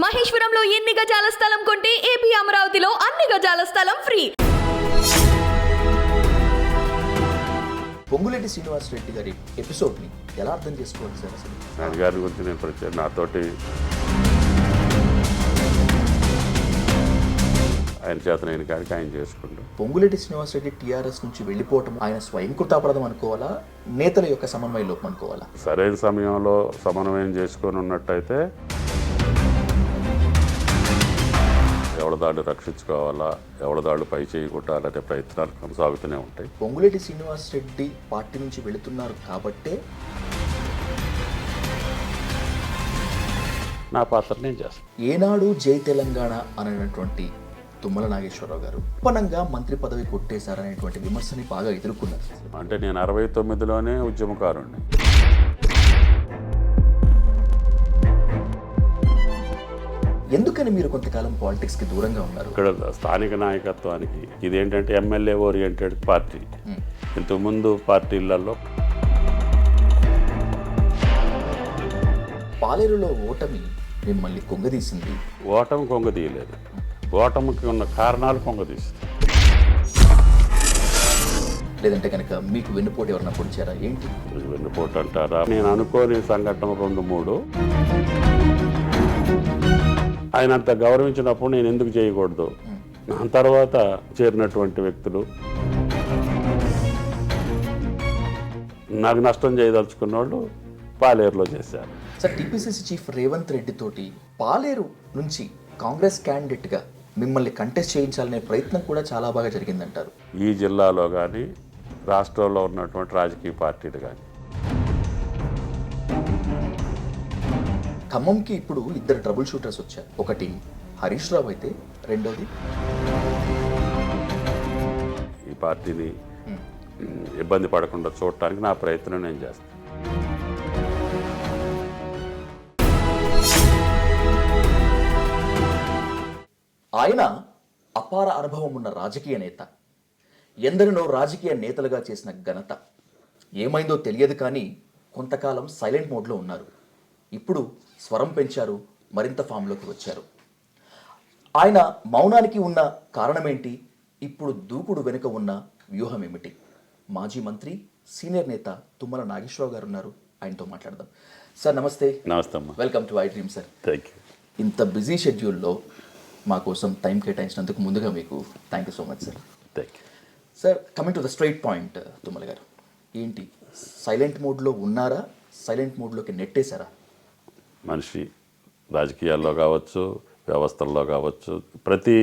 మహేశ్వరంలో ఎన్ని గజాల స్థలం కొంటే ఏపీ అమరావతిలో అన్ని గజాల స్థలం ఫ్రీ. పొంగులేటి శ్రీనివాస్ రెడ్డి గారి ఎపిసోడ్ని ఎలా అర్థం చేసుకోవాలి సార్? అసలు నాన్నగారి గురించి నేను పరిచయం నాతోటి ఆయన చేతనైన కాడికి ఆయన చేసుకుంటాం. పొంగులేటి శ్రీనివాస్ రెడ్డి టీఆర్ఎస్ నుంచి వెళ్ళిపోవటం ఆయన స్వయంకృతాపరాధం అనుకోవాలా, నేతల యొక్క సమన్వయ లోపం అనుకోవాలా? సరైన సమయంలో సమన్వయం చేసుకొని ఉన్నట్టయితే ఎవడదాళ్ళు రక్షించుకోవాలా, ఎవడదాళ్ళు పై చేయి కొట్టాలనే ప్రయత్నాలు కొనసాగుతూనే ఉంటాయి. పొంగులేటి శ్రీనివాస్ రెడ్డి పార్టీ నుంచి వెళుతున్నారు కాబట్టే నా పాత్ర నేను చేస్తాను. ఏనాడు జై తెలంగాణ అనేటువంటి తుమ్మల నాగేశ్వరరావు గారు ఉపనంగా మంత్రి పదవి కొట్టేశారనేటువంటి విమర్శని బాగా ఎదుర్కొన్నారు. అంటే నేను 69లోనే ఉద్యమకారుణ్ణి. ఎందుకని మీరు కొంతకాలం పాలిటిక్స్కి దూరంగా ఉన్నారు? ఇక్కడ స్థానిక నాయకత్వానికి ఇదేంటంటే ఎమ్మెల్యే ఓరియంటెడ్ పార్టీ. ఇంతకుముందు పార్టీలలో పాలేరులో ఓటమి మిమ్మల్ని కొంగదీసింది. ఓటమి కొంగదీయలేదు, ఓటమికి ఉన్న కారణాలు కొంగదీస్తుంది. లేదంటే కనుక మీకు వెన్నుపోటు ఎవరన్నా పొడిచారా ఏంటి? వెన్నుపోటు అంటారా? నేను అనుకోని సంఘటన 2-3 ఆయన అంత గౌరవించినప్పుడు నేను ఎందుకు చేయకూడదు? దాని తర్వాత చేరినటువంటి వ్యక్తులు నాకు నష్టం చేయదలుచుకున్న వాళ్ళు పాలేరులో చేశారు. Sir, TPCC chief Revanth Reddy తోటి పాలేరు నుంచి కాంగ్రెస్ క్యాండిడేట్గా మిమ్మల్ని కంటెస్ట్ చేయించాలనే ప్రయత్నం కూడా చాలా బాగా జరిగిందంటారు. ఈ జిల్లాలో కానీ రాష్ట్రంలో ఉన్నటువంటి రాజకీయ పార్టీలు కానీ. ఖమ్మంకి ఇప్పుడు 2 ట్రబుల్ షూటర్స్ వచ్చారు. ఒకటి హరీష్ రావు అయితే రెండోది ఈ పార్టీని ఇబ్బంది పడకుండా చూడటానికి నా ప్రయత్నం నేను చేస్తాను. ఆయన అపార అనుభవం ఉన్న రాజకీయ నేత, ఎందరినో రాజకీయ నేతలుగా చేసిన ఘనత. ఏమైందో తెలియదు కానీ కొంతకాలం సైలెంట్ మోడ్లో ఉన్నారు. ఇప్పుడు స్వరం పెంచారు, మరింత ఫామ్లోకి వచ్చారు. ఆయన మౌనానికి ఉన్న కారణమేంటి? ఇప్పుడు దూకుడు వెనుక ఉన్న వ్యూహం ఏమిటి? మాజీ మంత్రి, సీనియర్ నేత తుమ్మల నాగేశ్వరరావు గారు ఉన్నారు, ఆయనతో మాట్లాడదాం. సార్ నమస్తే. నమస్తే అమ్మా. Welcome to I dream sir. Thank you. ఇంత బిజీ షెడ్యూల్లో మా కోసం టైం కేటాయించినందుకు ముందుగా మీకు thank you so much sir. Thank you sir, coming to the straight point, Tummala గారు ఏంటి సైలెంట్ మోడ్లో ఉన్నారా, సైలెంట్ మోడ్లోకి నెట్టేశారా? మనిషి రాజకీయాల్లో కావచ్చు, వ్యవస్థల్లో కావచ్చు, ప్రతి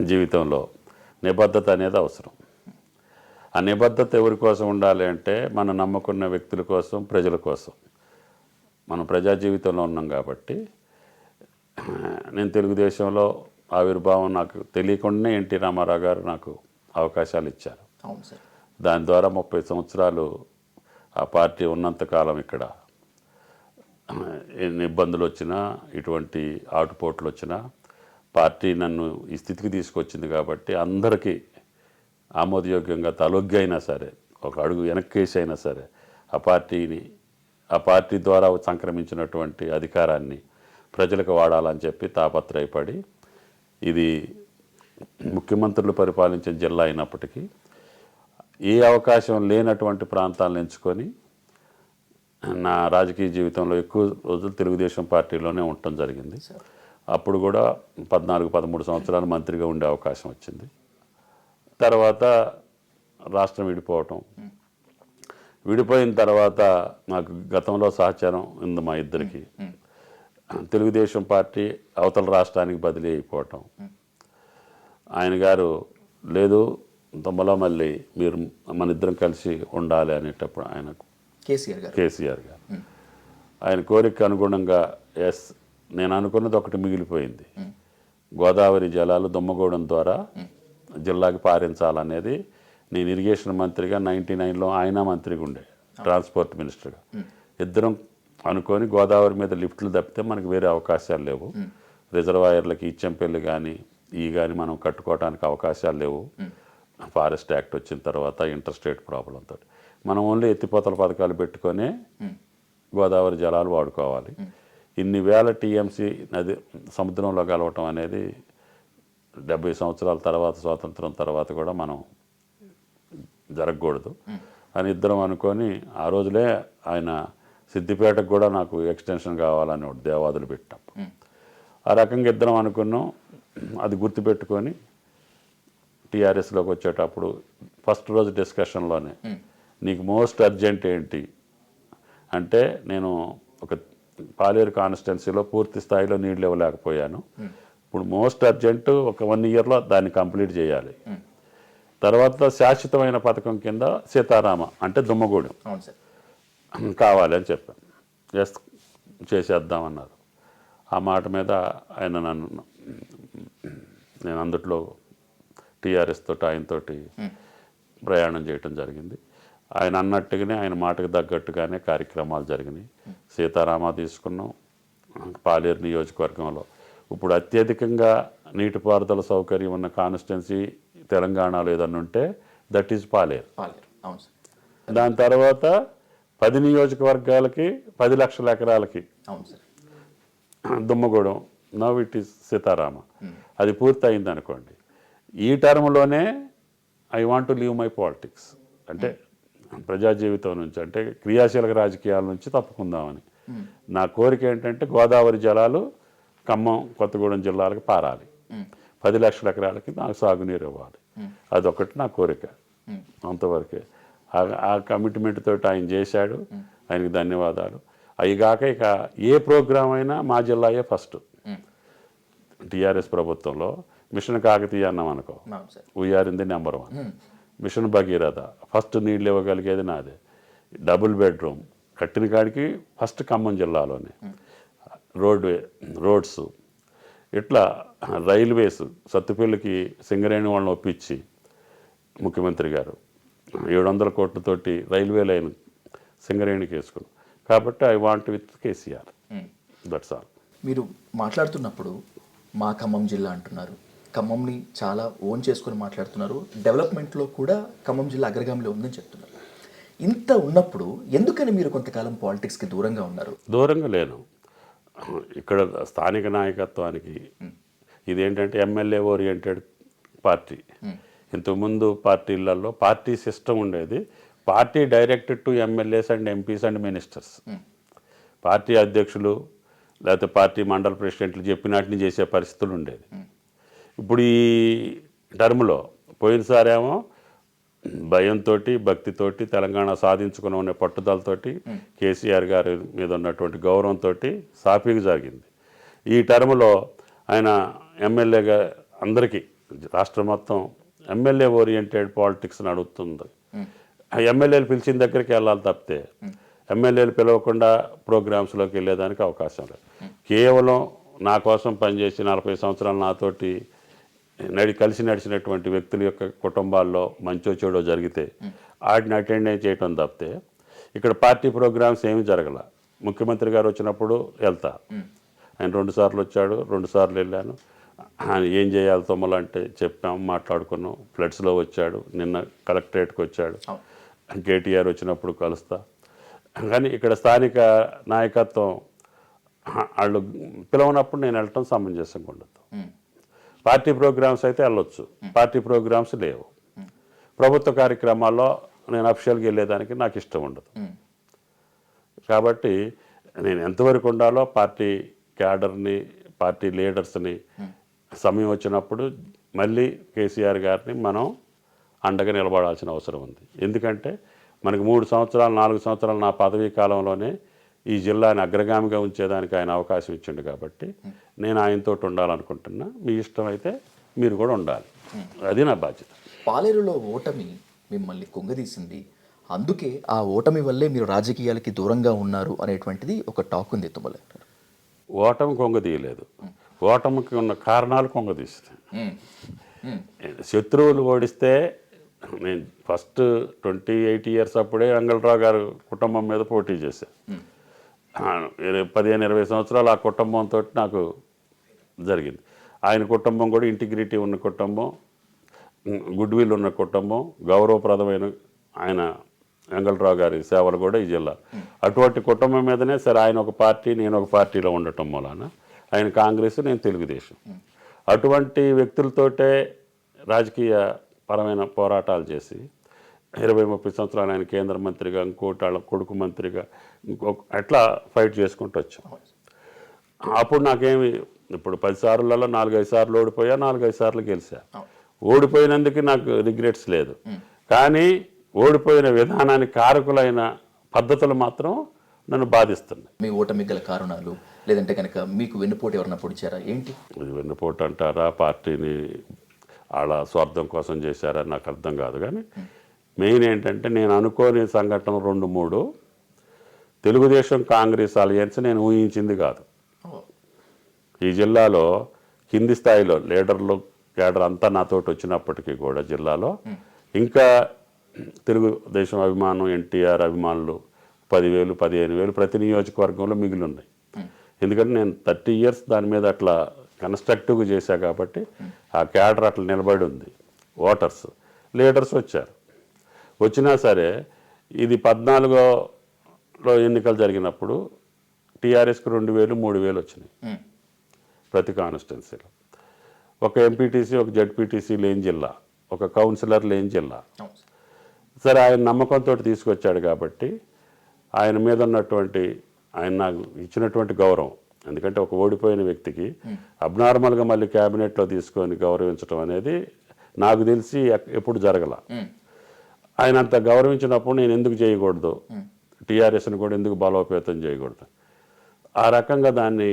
జీవితంలో నిబద్ధత అనేది అవసరం. ఆ నిబద్ధత ఎవరి కోసం ఉండాలి అంటే మనం నమ్ముకున్న వ్యక్తుల కోసం, ప్రజల కోసం. మనం ప్రజా జీవితంలో ఉన్నాం కాబట్టి. నేను తెలుగుదేశంలో ఆవిర్భావం నాకు తెలియకుండానే ఎన్టీ రామారావు గారు నాకు అవకాశాలు ఇచ్చారు. అవును సార్. దాని ద్వారా 30 సంవత్సరాలు ఆ పార్టీ ఉన్నంతకాలం ఇక్కడ ఎన్ని ఇబ్బందులు వచ్చినా, ఇటువంటి ఆటుపోట్లు వచ్చినా పార్టీ నన్ను ఈ స్థితికి తీసుకొచ్చింది కాబట్టి అందరికీ ఆమోదయోగ్యంగా తలొగ్గి అయినా సరే, ఒక అడుగు వెనక్కేసి అయినా సరే ఆ పార్టీ ద్వారా సంక్రమించినటువంటి అధికారాన్ని ప్రజలకు వాడాలని చెప్పి తాపత్రయపడి, ఇది ముఖ్యమంత్రులు పరిపాలించిన జిల్లా అయినప్పటికీ ఏ అవకాశం లేనటువంటి ప్రాంతాలను ఎంచుకొని నా రాజకీయ జీవితంలో ఎక్కువ రోజులు తెలుగుదేశం పార్టీలోనే ఉండటం జరిగింది. అప్పుడు కూడా 14-13 సంవత్సరాలు మంత్రిగా ఉండే అవకాశం వచ్చింది. తర్వాత రాష్ట్రం విడిపోయిన తర్వాత నాకు గతంలో సహచారం ఉంది మా ఇద్దరికి. తెలుగుదేశం పార్టీ అవతల రాష్ట్రానికి బదిలీ అయిపోవటం, ఆయన గారు లేదు తొమ్మలో మళ్ళీ మీరు మన ఇద్దరం కలిసి ఉండాలి అనేటప్పుడు ఆయన కేసీఆర్ గారు ఆయన కోరిక అనుగుణంగా ఎస్ నేను అనుకున్నది ఒకటి మిగిలిపోయింది. గోదావరి జలాలు దుమ్మగూడెం ద్వారా జిల్లాకి పారించాలనేది. నేను ఇరిగేషన్ మంత్రిగా 99లో ఆయన మంత్రిగా ఉండే, ట్రాన్స్పోర్ట్ మినిస్టర్గా. ఇద్దరం అనుకొని గోదావరి మీద లిఫ్ట్లు తప్పితే మనకు వేరే అవకాశాలు లేవు. రిజర్వాయర్లకి ఇచ్చంపల్లి కానీ కానీ మనం కట్టుకోవడానికి అవకాశాలు లేవు. ఫారెస్ట్ యాక్ట్ వచ్చిన తర్వాత ఇంటర్స్టేట్ ప్రాబ్లంతో మనం ఓన్లీ ఎత్తిపోతల పథకాలు పెట్టుకొని గోదావరి జలాలు వాడుకోవాలి. ఇన్ని వేల టీఎంసీ నది సముద్రంలో కలవటం అనేది 70 సంవత్సరాల తర్వాత స్వాతంత్రం తర్వాత కూడా మనం జరగకూడదు అని ఇద్దరం అనుకొని ఆ రోజులే ఆయన సిద్దిపేటకు కూడా నాకు ఎక్స్టెన్షన్ కావాలని ఒకటి దేవాదులు పెట్టాం. ఆ రకంగా ఇద్దరం అనుకున్నాం. అది గుర్తుపెట్టుకొని టీఆర్ఎస్లోకి వచ్చేటప్పుడు ఫస్ట్ రోజు డిస్కషన్లోనే నీకు మోస్ట్ అర్జెంట్ ఏంటి అంటే, నేను ఒక పాలేరు కాన్స్టిట్యున్సీలో పూర్తి స్థాయిలో నీళ్ళు ఇవ్వలేకపోయాను. ఇప్పుడు మోస్ట్ అర్జెంటు ఒక 1 ఇయర్లో దాన్ని కంప్లీట్ చేయాలి. తర్వాత శాశ్వతమైన పథకం కింద సీతారామ అంటే దుమ్మగూడెం అవును సార్. కావాలి అని చెప్పాను. చేసేద్దామన్నారు. ఆ మాట మీద ఆయన నేను అందుట్లో టీఆర్ఎస్ తోటి ఆయనతోటి ప్రయాణం చేయటం జరిగింది. ఆయన అన్నట్టుగానే ఆయన మాటకు తగ్గట్టుగానే కార్యక్రమాలు జరిగినాయి. సీతారామ తీసుకున్నాం. పాలేరు నియోజకవర్గంలో ఇప్పుడు అత్యధికంగా నీటిపారుదల సౌకర్యం ఉన్న కాన్స్టిట్యున్సీ తెలంగాణలో ఏదన్నా ఉంటే దట్ ఈజ్ పాలేరు. అవును సార్. దాని తర్వాత 10 నియోజకవర్గాలకి 10 లక్షల ఎకరాలకి అవును sir. Dummugudem, now it is Sitarama. అది పూర్తయింది అనుకోండి. ఈ టర్మ్లోనే I want to leave my politics అంటే ప్రజా జీవితం నుంచి అంటే క్రియాశీలక రాజకీయాల నుంచి తప్పుకుందామని. నా కోరిక ఏంటంటే గోదావరి జలాలు ఖమ్మం, కొత్తగూడెం జిల్లాలకు పారాలి. 10 లక్షల ఎకరాలకి నాకు సాగునీరు ఇవ్వాలి. అదొకటి నా కోరిక. అంతవరకే. ఆ కమిట్మెంట్ తోటి ఆయన చేశాడు. ఆయనకి ధన్యవాదాలు. అవిగాక ఇక ఏ ప్రోగ్రాం అయినా మా జిల్లాయే ఫస్ట్. టీఆర్ఎస్ ప్రభుత్వంలో మిషన్ కాకతీయ అన్నాం అనుకో, we are in the number 1. Mission Bhagiratha first నీళ్ళు ఇవ్వగలిగేది నాదే. డబుల్ బెడ్రూమ్ కట్టిన కాడికి ఫస్ట్ ఖమ్మం జిల్లాలోనే. రోడ్స్ ఇట్లా రైల్వేస్ సత్తుపల్లికి సింగరేణి వాళ్ళని ఒప్పించి ముఖ్యమంత్రి గారు 700 కోట్లతోటి రైల్వే లైన్ సింగరేణికి వేసుకున్నాం. కాబట్టి I want with KCR. That's all. మీరు మాట్లాడుతున్నప్పుడు మా ఖమ్మం జిల్లా అంటున్నారు. ఖమ్మంని చాలా ఓన్ చేసుకొని మాట్లాడుతున్నారు. డెవలప్మెంట్లో కూడా ఖమ్మం జిల్లా అగ్రగామిలో ఉందని చెప్తున్నారు. ఇంత ఉన్నప్పుడు ఎందుకని మీరు కొంతకాలం పాలిటిక్స్కి దూరంగా ఉన్నారు? దూరంగా లేను. ఇక్కడ స్థానిక నాయకత్వానికి ఇదేంటంటే ఎమ్మెల్యే ఓరియంటెడ్ పార్టీ. ఇంతకుముందు పార్టీలలో పార్టీ సిస్టమ్ ఉండేది. Party directed to MLAs and MPs and ministers. Party అధ్యక్షులు లేకపోతే పార్టీ మండల ప్రెసిడెంట్లు చెప్పినట్టుని చేసే పరిస్థితులు ఉండేది. ఇప్పుడు ఈ టర్మ్లో పోయినసారేమో భయంతో భక్తితోటి తెలంగాణ సాధించుకుని ఉన్న పట్టుదలతోటి కేసీఆర్ గారి మీద ఉన్నటువంటి గౌరవంతో సాఫీగా జరిగింది. ఈ టర్మ్లో ఆయన ఎమ్మెల్యేగా అందరికీ రాష్ట్రం మొత్తం ఎమ్మెల్యే ఓరియంటెడ్ పాలిటిక్స్ నడుస్తుంది. ఎమ్మెల్యేలు పిలిచిన దగ్గరికి వెళ్ళాలి తప్పితే ఎమ్మెల్యేలు పిలవకుండా ప్రోగ్రామ్స్లోకి వెళ్ళేదానికి అవకాశం లేదు. కేవలం నా కోసం పనిచేసి 40 సంవత్సరాలు నాతోటి కలిసి నడిచినటువంటి వ్యక్తుల యొక్క కుటుంబాల్లో మంచో చెడో జరిగితే వాటిని అటెండ్ చేయటం తప్పితే ఇక్కడ పార్టీ ప్రోగ్రామ్స్ ఏమి జరగల. ముఖ్యమంత్రి గారు వచ్చినప్పుడు వెళ్తా. ఆయన 2 సార్లు వచ్చాడు, 2 సార్లు వెళ్ళాను. ఏం చేయాలి తొమ్మలంటే చెప్పాము, మాట్లాడుకున్నాం. ఫ్లడ్స్లో వచ్చాడు, నిన్న కలెక్టరేట్కి వచ్చాడు. కేటీఆర్ వచ్చినప్పుడు కలుస్తా. కానీ ఇక్కడ స్థానిక నాయకత్వం వాళ్ళు పిలవనప్పుడు నేను వెళ్ళటం సమంజసంగా ఉండదు. పార్టీ ప్రోగ్రామ్స్ అయితే వెళ్ళొచ్చు, పార్టీ ప్రోగ్రామ్స్ లేవు. ప్రభుత్వ కార్యక్రమాల్లో నేను అఫిషియల్గా వెళ్ళేదానికి నాకు ఇష్టం ఉండదు. కాబట్టి నేను ఎంతవరకు ఉండాలో పార్టీ క్యాడర్ని, పార్టీ లీడర్స్ని సమయం వచ్చినప్పుడు మళ్ళీ కేసీఆర్ గారిని మనం అండగా నిలబడాల్సిన అవసరం ఉంది. ఎందుకంటే మనకు 3 సంవత్సరాలు 4 సంవత్సరాలు నా పదవీ కాలంలోనే ఈ జిల్లాని అగ్రగామిగా ఉంచేదానికి ఆయన అవకాశం ఇచ్చిండు. కాబట్టి నేను ఆయనతో ఉండాలనుకుంటున్నా. మీ ఇష్టం అయితే మీరు కూడా ఉండాలి. అది నా బాధ్యత. పాలేరులో ఓటమి మిమ్మల్ని కుంగదీసింది. అందుకే ఆ ఓటమి వల్లే మీరు రాజకీయాలకి దూరంగా ఉన్నారు అనేటువంటిది ఒక టాక్ ఉంది. తుమ్మల ఓటమి కొంగదీయలేదు. ఓటమికి ఉన్న కారణాలు కొంగదీస్తాయి. శత్రువులు ఓడిస్తే నేను ఫస్ట్ 28 ఇయర్స్ అప్పుడే వెంగళరావు గారు కుటుంబం మీద పోటీ చేశాను. 15-20 సంవత్సరాలు ఆ కుటుంబంతో నాకు జరిగింది. ఆయన కుటుంబం కూడా ఇంటిగ్రిటీ ఉన్న కుటుంబం, గుడ్ విల్ ఉన్న కుటుంబం, గౌరవప్రదమైన ఆయన వెంగళరావు గారి సేవలు కూడా ఈ జిల్లా. అటువంటి కుటుంబం మీదనే సరే ఆయన ఒక పార్టీ, నేను ఒక పార్టీలో ఉండటం మూలాన ఆయన కాంగ్రెస్, నేను తెలుగుదేశం. అటువంటి వ్యక్తులతోటే రాజకీయ పరమైన పోరాటాలు చేసి 20-30 సంవత్సరాలు ఆయన కేంద్ర మంత్రిగా, ఇంకోటి వాళ్ళ కొడుకు మంత్రిగా, అట్లా ఫైట్ చేసుకుంటూ వచ్చాం. అప్పుడు నాకేమి, ఇప్పుడు 10 సార్లలో 4-5 సార్లు ఓడిపోయా, 4-5 సార్లు గెలిచా. ఓడిపోయినందుకు నాకు రిగ్రెట్స్ లేదు, కానీ ఓడిపోయిన విధానానికి కారకులైన పద్ధతులు మాత్రం నన్ను బాధిస్తున్నాయి. మీ ఓటమి గల కారణాలు, లేదంటే కనుక మీకు వెన్నుపోటు ఎవరన్నా పొడిచారా ఏంటి? ఇది వెన్నుపోటు అంటారా, పార్టీని వాళ్ళ స్వార్థం కోసం చేశారా నాకు అర్థం కాదు. కానీ మెయిన్ ఏంటంటే నేను అనుకోని సంఘటన 2-3 తెలుగుదేశం కాంగ్రెస్ అలయన్స్ నేను ఊహించింది కాదు. ఈ జిల్లాలో కింది స్థాయిలో లీడర్లు కేడర్ అంతా నాతోటి వచ్చినప్పటికీ కూడా జిల్లాలో ఇంకా తెలుగుదేశం అభిమానం, ఎన్టీఆర్ అభిమానులు 10,000-15,000 ప్రతి నియోజకవర్గంలో మిగిలి ఉన్నాయి. ఎందుకంటే నేను 30 ఇయర్స్ దాని మీద అట్లా కన్స్ట్రక్టివ్గా చేశా కాబట్టి ఆ క్యాడర్ అట్లా నిలబడి ఉంది. ఓటర్స్, లీడర్స్ వచ్చారు. వచ్చినా సరే ఇది 14లో ఎన్నికలు జరిగినప్పుడు టీఆర్ఎస్కి 2,000-3,000 వచ్చినాయి ప్రతి కాన్స్టిట్యున్సీలో. ఒక ఎంపీటీసీ, ఒక జడ్పీటీసీ లేని జిల్లా, ఒక కౌన్సిలర్ లేని జిల్లా. సరే ఆయన నమ్మకంతో తీసుకొచ్చాడు కాబట్టి ఆయన మీద ఉన్నటువంటి, ఆయన నాకు ఇచ్చినటువంటి గౌరవం, ఎందుకంటే ఒక ఓడిపోయిన వ్యక్తికి అబ్నార్మల్గా మళ్ళీ క్యాబినెట్లో తీసుకొని గౌరవించడం అనేది నాకు తెలిసి ఎప్పుడు జరగల. ఆయన అంత గౌరవించినప్పుడు నేను ఎందుకు చేయకూడదు, టీఆర్ఎస్ని కూడా ఎందుకు బలోపేతం చేయకూడదు. ఆ రకంగా దాన్ని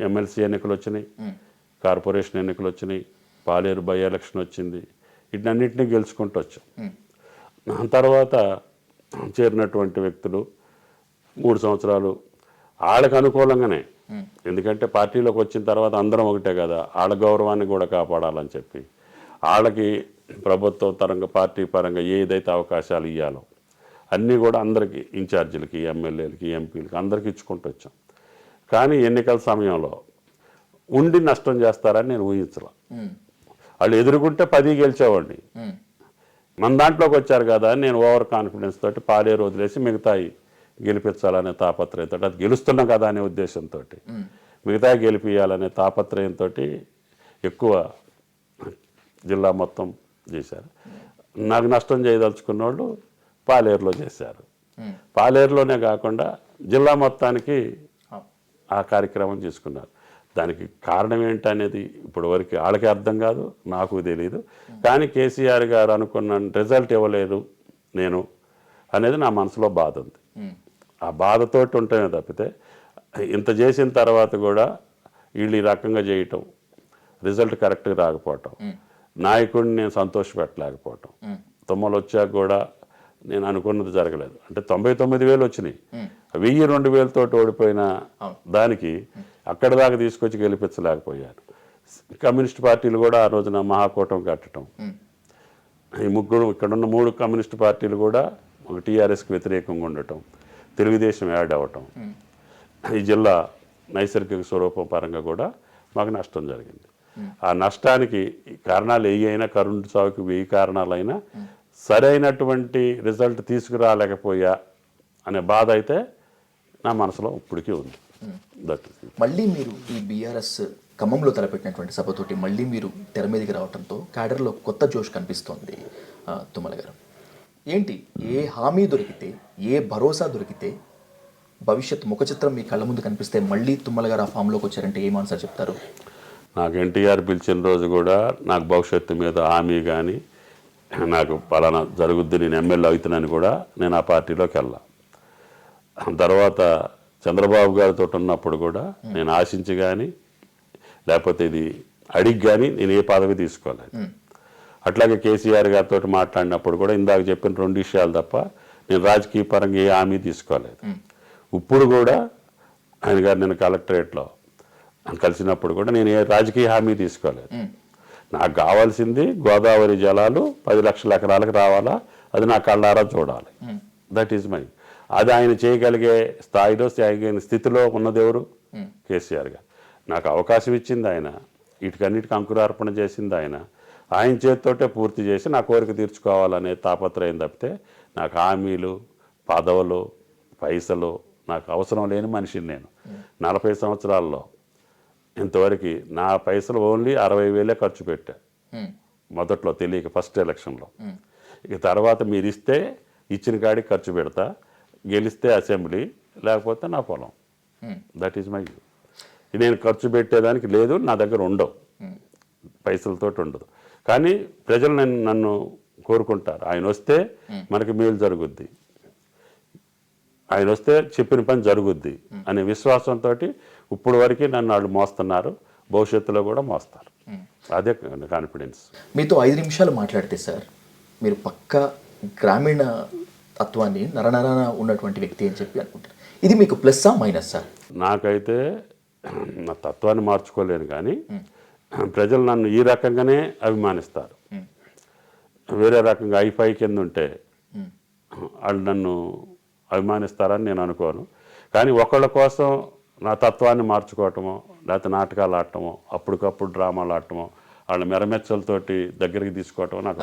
ఎమ్మెల్సీ ఎన్నికలు వచ్చినాయి, కార్పొరేషన్ ఎన్నికలు వచ్చినాయి, పాలేరు బై ఎలక్షన్ వచ్చింది, వీటన్నిటిని గెలుచుకుంటూ వచ్చాం. తర్వాత చేరినటువంటి వ్యక్తులు 3 సంవత్సరాలు వాళ్ళకి అనుకూలంగానే, ఎందుకంటే పార్టీలోకి వచ్చిన తర్వాత అందరం ఒకటే కదా, వాళ్ళ గౌరవాన్ని కూడా కాపాడాలని చెప్పి వాళ్ళకి ప్రభుత్వ పరంగా, పార్టీ పరంగా ఏదైతే అవకాశాలు ఇవ్వాలో అన్నీ కూడా అందరికీ, ఇన్ఛార్జీలకి, ఎమ్మెల్యేలకి, ఎంపీలకి అందరికీ ఇచ్చుకుంటూ వచ్చాం. కానీ ఎన్నికల సమయంలో ఉండి నష్టం చేస్తారని నేను ఊహించలే. వాళ్ళు ఎదుర్కొంటే 10 గెలిచేవాడిని. మన దాంట్లోకి వచ్చారు కదా అని నేను ఓవర్ కాన్ఫిడెన్స్ తోటి పాలేరు వదిలేసి మిగతాయి గెలిపించాలనే తాపత్రయంతో, అది గెలుస్తున్నాం కదా అనే ఉద్దేశంతో, మిగతా గెలిపియాలనే తాపత్రయంతో ఎక్కువ జిల్లా మొత్తం చేశారు. నాకు నష్టం చేయదలుచుకున్న వాళ్ళు పాలేరులో చేశారు. పాలేరులోనే కాకుండా జిల్లా మొత్తానికి ఆ కార్యక్రమం తీసుకున్నారు. దానికి కారణం ఏంటనేది ఇప్పటి వరకు వాళ్ళకి అర్థం కాదు, నాకు తెలియదు. కానీ కేసీఆర్ గారు అనుకున్న రిజల్ట్ ఇవ్వలేదు నేను అనేది నా మనసులో బాధ ఉంది. ఆ బాధతోటి ఉంటేనే తప్పితే ఇంత చేసిన తర్వాత కూడా వీళ్ళు ఈ రకంగా చేయటం, రిజల్ట్ కరెక్ట్గా రాకపోవటం, నాయకుడిని నేను సంతోషపెట్టలేకపోవటం, తొమ్మలు వచ్చాక కూడా నేను అనుకున్నది జరగలేదు. అంటే 99,000 వచ్చినాయి, 1,000-2,000 తోటి ఓడిపోయిన దానికి అక్కడి దాకా తీసుకొచ్చి గెలిపించలేకపోయారు. కమ్యూనిస్ట్ పార్టీలు కూడా ఆ రోజున మహాకూటం కట్టడం, ఈ ముగ్గురు ఇక్కడున్న 3 కమ్యూనిస్ట్ పార్టీలు కూడా ఒక టీఆర్ఎస్కి వ్యతిరేకంగా ఉండటం, తెలుగుదేశం యాడ్ అవ్వటం, ఈ జిల్లా నైసర్గిక స్వరూపం పరంగా కూడా మాకు నష్టం జరిగింది. ఆ నష్టానికి కారణాలు ఏ అయినా, కరుణ సాగుకి 1000 కారణాలైనా సరైనటువంటి రిజల్ట్ తీసుకురాలేకపోయా అనే బాధ అయితే నా మనసులో ఇప్పటికీ ఉంది. మళ్ళీ మీరు ఈ బీఆర్ఎస్ ఖమ్మంలో తలపెట్టినటువంటి సభతోటి మళ్ళీ మీరు తెర మీదకి రావడంతో క్యాడర్లో కొత్త జోష్ కనిపిస్తోంది. తుమ్మల గారు, ఏంటి, ఏ హామీ దొరికితే, ఏ భరోసా దొరికితే, భవిష్యత్ ముఖ చిత్రం మీ కళ్ళ ముందు కనిపిస్తే మళ్ళీ తుమ్మల గారు ఆ ఫామ్లోకి వచ్చారంటే ఏం ఆన్సర్ చెప్తారు? నాకు ఎన్టీఆర్ పిలిచిన రోజు కూడా నాకు భవిష్యత్తు మీద హామీ కానీ, నాకు పలానా జరుగుద్ది, నేను ఎమ్మెల్యే అవుతున్నాను కూడా నేను ఆ పార్టీలోకి వెళ్ళా. తర్వాత చంద్రబాబు గారితో ఉన్నప్పుడు కూడా నేను ఆశించి కానీ, లేకపోతే ఇది అడిగి కానీ నేను ఏ పదవి తీసుకోలేదు. అట్లాగే కేసీఆర్ గారితో మాట్లాడినప్పుడు కూడా ఇందాక చెప్పిన 2 విషయాలు తప్ప నేను రాజకీయ పరంగా ఏ హామీ తీసుకోలేదు. ఇప్పుడు కూడా ఆయన గారు నేను కలెక్టరేట్లో కలిసినప్పుడు కూడా నేను ఏ రాజకీయ హామీ తీసుకోలేదు. నాకు కావాల్సింది గోదావరి జలాలు 10 లక్షల ఎకరాలకు రావాలా, అది నా కళ్ళారా చూడాలి. That is my. అది ఆయన చేయగలిగే స్థాయిలో, చేయగలిగిన స్థితిలో ఉన్నదెవరు? కేసీఆర్ గారు. నాకు అవకాశం ఇచ్చింది ఆయన, వీటికన్నిటికీ అంకురార్పణ చేసింది ఆయన. ఆయన చేతితోటే పూర్తి చేసి నా కోరిక తీర్చుకోవాలనే తాపత్రయం తప్పితే నాకు హామీలు, పదవులు, పైసలు నాకు అవసరం లేని మనిషిని నేను. 40 సంవత్సరాల్లో ఇంతవరకు నా పైసలు ఓన్లీ 60,000 ఖర్చు పెట్టా. మొదట్లో తెలియక ఫస్ట్ ఎలక్షన్లో. ఇక తర్వాత మీరు ఇస్తే ఇచ్చిన కాడికి ఖర్చు పెడతా, గెలిస్తే అసెంబ్లీ, లేకపోతే నా పొలం. That is my view. నేను ఖర్చు పెట్టేదానికి లేదు, నా దగ్గర ఉండవు, పైసలతోటి ఉండదు. కానీ ప్రజలు నన్ను కోరుకుంటారు, ఆయన వస్తే మనకి మేలు జరుగుద్ది, ఆయన వస్తే చెప్పిన పని జరుగుద్ది అనే విశ్వాసంతో ఇప్పుడు వరకు నన్ను వాళ్ళు మోస్తున్నారు, భవిష్యత్తులో కూడా మోస్తారు. అదే కాన్ఫిడెన్స్. మీతో 5 నిమిషాలు మాట్లాడితే సార్, మీరు పక్కా గ్రామీణ తత్వాన్ని నరనరన ఉన్నటువంటి వ్యక్తి అని చెప్పి అనుకుంటారు. ఇది మీకు ప్లస్సా మైనస్సా? నాకైతే నా తత్వాన్ని మార్చుకోలేను, కానీ ప్రజలు నన్ను ఈ రకంగానే అభిమానిస్తారు. వేరే రకంగా ఐఫై కింద ఉంటే వాళ్ళు నన్ను అభిమానిస్తారని నేను అనుకోను. కానీ ఒకళ్ళ కోసం నా తత్వాన్ని మార్చుకోవటమో, లేకపోతే నాటకాలు ఆడటమో, అప్పటికప్పుడు డ్రామాలు ఆడటమో, వాళ్ళ మెరమెచ్చలతోటి దగ్గరికి తీసుకోవటమో నాకు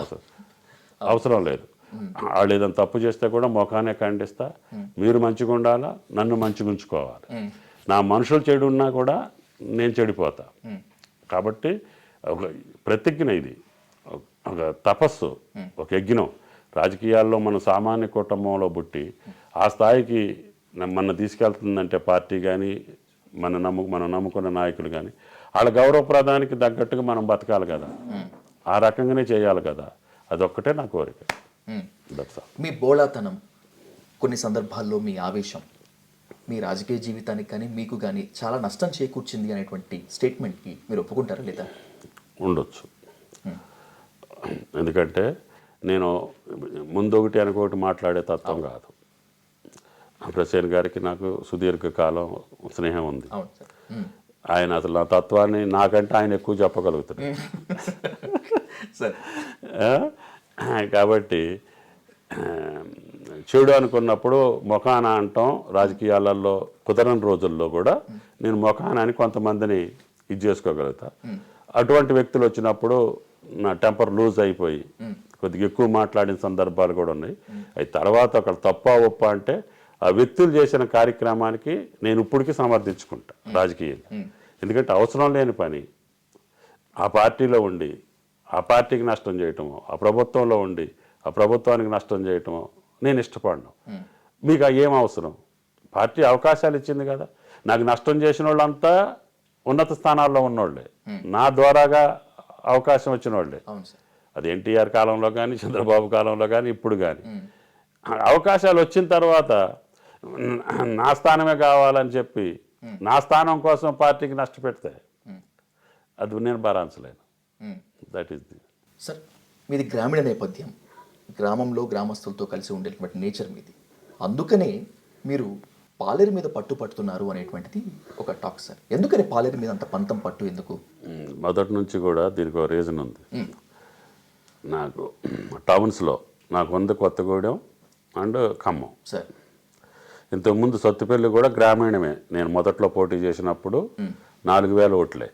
అవసరం లేదు. వాళ్ళు ఏదైనా తప్పు చేస్తే కూడా ముఖానే ఖండిస్తా. మీరు మంచిగా ఉండాలా, నన్ను మంచిగా ఉంచుకోవాలి. నా మనుషులు చెడు ఉన్నా కూడా నేను చెడిపోతా. కాబట్టి ఒక ప్రతిజ్ఞ, ఇది ఒక తపస్సు, ఒక యజ్ఞం. రాజకీయాల్లో మన సామాన్య కుటుంబంలో పుట్టి ఆ స్థాయికి మన తీసుకెళ్తుందంటే పార్టీ కానీ, మనం నమ్ముకున్న నాయకులు కానీ, వాళ్ళ గౌరవప్రదానికి తగ్గట్టుగా మనం బతకాలి కదా, ఆ రకంగానే చేయాలి కదా. అదొక్కటే నా కోరిక. మీ బోళాతనం, కొన్ని సందర్భాల్లో మీ ఆవేశం మీ రాజకీయ జీవితానికి కానీ మీకు కానీ చాలా నష్టం చేకూర్చింది అనేటువంటి స్టేట్మెంట్కి మీరు ఒప్పుకుంటారా లేదా? ఉండొచ్చు. ఎందుకంటే నేను ముందు ఒకటి అనుకోటి మాట్లాడే తత్వం కాదు. ప్రసేన్ గారికి నాకు సుదీర్ఘకాలం స్నేహం ఉంది. ఆయన అసలు నా తత్వాన్ని నాకంటే ఆయన ఎక్కువ చెప్పగలుగుతాడు. కాబట్టి చెడు అనుకున్నప్పుడు మొఖాన అంటాం. రాజకీయాలలో కుదరని రోజుల్లో కూడా నేను మొఖానాన్ని కొంతమందిని ఇది చేసుకోగలుగుతా. అటువంటి వ్యక్తులు వచ్చినప్పుడు నా టెంపర్ లూజ్ అయిపోయి కొద్దిగా ఎక్కువ మాట్లాడిన సందర్భాలు కూడా ఉన్నాయి. అవి తర్వాత అక్కడ తప్ప ఒప్ప అంటే ఆ వ్యక్తులు చేసిన కార్యక్రమానికి నేను ఇప్పటికీ సమర్థించుకుంటా రాజకీయంగా. ఎందుకంటే అవసరం లేని పని ఆ పార్టీలో ఉండి ఆ పార్టీకి నష్టం చేయటమో, ఆ ప్రభుత్వంలో ఉండి ఆ ప్రభుత్వానికి నష్టం చేయటమో నేను ఇష్టపడను. మీకు ఏం అవసరం? పార్టీ అవకాశాలు ఇచ్చింది కదా. నాకు నష్టం చేసిన వాళ్ళంతా ఉన్నత స్థానాల్లో ఉన్నోళ్ళే, నా ద్వారాగా అవకాశం వచ్చిన వాళ్ళే. అది ఎన్టీఆర్ కాలంలో కానీ, చంద్రబాబు కాలంలో కానీ, ఇప్పుడు కానీ. అవకాశాలు వచ్చిన తర్వాత నా స్థానమే కావాలని చెప్పి నా స్థానం కోసం పార్టీకి నష్టపెడితే అది నేను భరించలేను. That is the. సార్, మీది గ్రామీణ నేపథ్యం, గ్రామంలో గ్రామస్తులతో కలిసి ఉండేటువంటి నేచర్ మీది. అందుకనే మీరు పాలేరు మీద పట్టుతున్నారు అనేటువంటిది ఒక టాక్ సార్. ఎందుకని పాలేరు మీద అంత పంతం పట్టు ఎందుకు? మొదటి నుంచి కూడా దీనికి ఒక రీజన్ ఉంది. నాకు టౌన్స్లో నాకు ఉంది కొత్తగూడెం అండ్ ఖమ్మం సార్. ఇంతకుముందు సత్తుపల్లి కూడా గ్రామీణమే. నేను మొదట్లో పోటీ చేసినప్పుడు 4,000 ఓట్లే,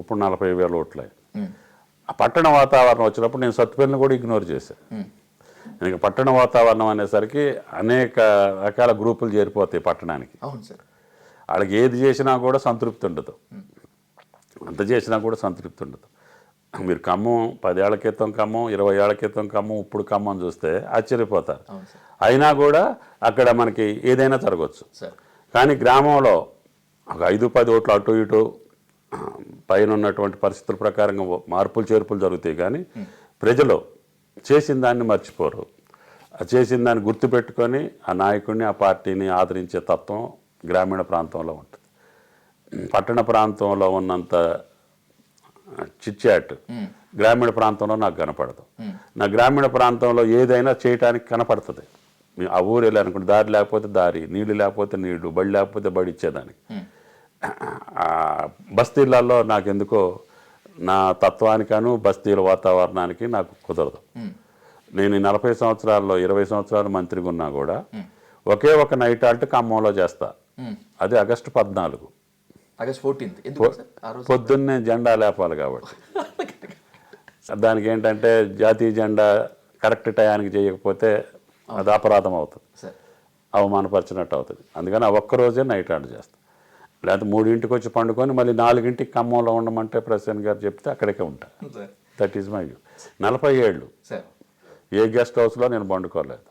ఇప్పుడు 40,000 ఓట్లే. ఆ పట్టణ వాతావరణం వచ్చినప్పుడు నేను సత్తుపల్లిని కూడా ఇగ్నోర్ చేశాను. ఇంకా పట్టణ వాతావరణం అనేసరికి అనేక రకాల గ్రూపులు చేరిపోతాయి పట్టణానికి. అవును సార్. వాళ్ళకి ఏది చేసినా కూడా సంతృప్తి ఉండదు, అంత చేసినా కూడా సంతృప్తి ఉండదు. మీరు ఖమ్మం 10 ఏళ్ల క్రితం ఖమ్మం, 20 ఏళ్ల క్రితం ఖమ్మం, ఇప్పుడు ఖమ్మం చూస్తే ఆశ్చర్యపోతారు. అయినా కూడా అక్కడ మనకి ఏదైనా జరగవచ్చు. కానీ గ్రామంలో ఒక 5-10 ఓట్లు అటు ఇటు పైన ఉన్నటువంటి పరిస్థితుల ప్రకారంగా మార్పులు చేర్పులు జరుగుతాయి. కానీ ప్రజలు చేసిన దాన్ని మర్చిపోరు. ఆ చేసిన దాన్ని గుర్తుపెట్టుకొని ఆ నాయకుడిని, ఆ పార్టీని ఆదరించే తత్వం గ్రామీణ ప్రాంతంలో ఉంటుంది. పట్టణ ప్రాంతంలో ఉన్నంత చిట్చాట్ గ్రామీణ ప్రాంతంలో నాకు కనపడదు. నా గ్రామీణ ప్రాంతంలో ఏదైనా చేయటానికి కనపడుతుంది. ఆ ఊరు వెళ్ళాలనుకుంటే దారి లేకపోతే దారి, నీళ్లు లేకపోతే నీళ్లు, బడి లేకపోతే బడి ఇచ్చేదానికి. బస్తీలలో నాకెందుకో నా తత్వానికను బస్తీల వాతావరణానికి నాకు కుదరదు. నేను 40 సంవత్సరాల్లో 20 సంవత్సరాలు మంత్రిగా ఉన్నా కూడా ఒకే ఒక నైట్ ఆల్ట్ ఖమ్మంలో చేస్తా. అది ఆగస్టు 14, ఆగస్ట్ 14 పొద్దున్నే జెండా లేపాలి కాబట్టి. దానికి ఏంటంటే జాతీయ జెండా కరెక్ట్ టయానికి చేయకపోతే అది అపరాధం అవుతుంది, సార్ అవమానపరిచినట్టు అవుతుంది. అందుకని ఆ ఒక్కరోజే నైట్ ఆర్డర్ చేస్తాం. లేకపోతే 3ంటికి వచ్చి పండుకొని మళ్ళీ 4ంటికి ఖమ్మంలో ఉండమంటే ప్రెసిడెంట్ గారు చెప్తే అక్కడికే ఉంటా. Sir that is my view. 40 ఏళ్ళు సార్ ఏ గెస్ట్ హౌస్లో నేను పండుకోలేదు.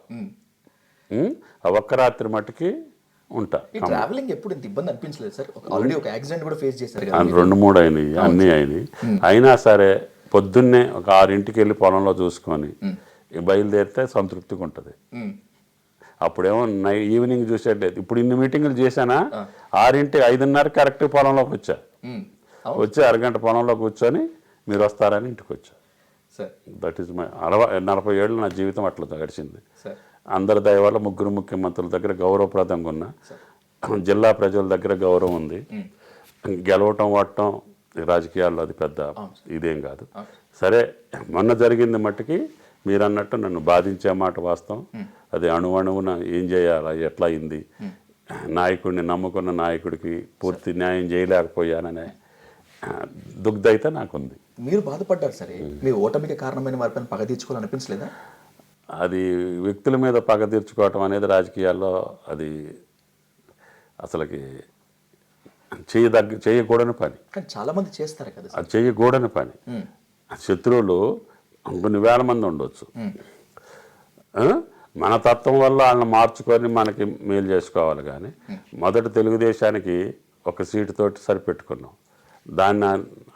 ఆ ఒక్క రాత్రి మట్టుకి ఉంటా. ఈ ట్రావెలింగ్ ఎప్పుడు ఇంత ఇబ్బంది అనిపించలేదు సార్? ఆల్రెడీ ఒక యాక్సిడెంట్ కూడా ఫేస్ చేశారు కదా. 2-3 అయినాయి, అన్నీ అయినాయి. అయినా సరే పొద్దున్నే ఒక 6ంటికి వెళ్ళి పొలంలో చూసుకొని బయలుదేరితే సంతృప్తిగా ఉంటుంది. అప్పుడేమో ఈవినింగ్ చూసేట్లేదు. ఇప్పుడు ఇన్ని మీటింగులు చేశానా, 5:30 కరెక్ట్ పొలంలోకి వచ్చా. వచ్చి అరగంట పొలంలో కూర్చొని మీరు వస్తారని ఇంటికి వచ్చా. దట్ ఈజ్ మై 40 ఏళ్ళు నా జీవితం అట్లా గడిచింది. అందరి దయ వల్ల 3 ముఖ్యమంత్రుల దగ్గర గౌరవప్రదంగా ఉన్నా, జిల్లా ప్రజల దగ్గర గౌరవం ఉంది. గెలవటం వాడటం రాజకీయాల్లో అది పెద్ద ఇదేం కాదు. సరే, మొన్న జరిగింది మట్టుకి మీరు అన్నట్టు నన్ను బాధించే మాట వాస్తవం. అది అణువణువున ఏం చేయాలా, ఎట్లా అయింది, నాయకుడిని నమ్ముకున్న నాయకుడికి పూర్తి న్యాయం చేయలేకపోయాననే దుగ్ధ అయితే నాకుంది. మీరు బాధపడ్డారు సరే, మీ ఓటమికి కారణమైన వారిపైన పగ తీర్చుకోవాలనిపించలేదా? అది వ్యక్తుల మీద పగ తీర్చుకోవటం అనేది రాజకీయాల్లో అది అసలుకి చేయకూడని పని. కానీ చాలా మంది చేస్తారు కదా. అది చేయకూడని పని. శత్రువులు కొన్ని వేల మంది ఉండొచ్చు. మన తత్వం వల్ల వాళ్ళని మార్చుకొని మనకి మేలు చేసుకోవాలి. కానీ మొదట తెలుగుదేశానికి 1 సీటుతోటి సరిపెట్టుకున్నాం. దాన్ని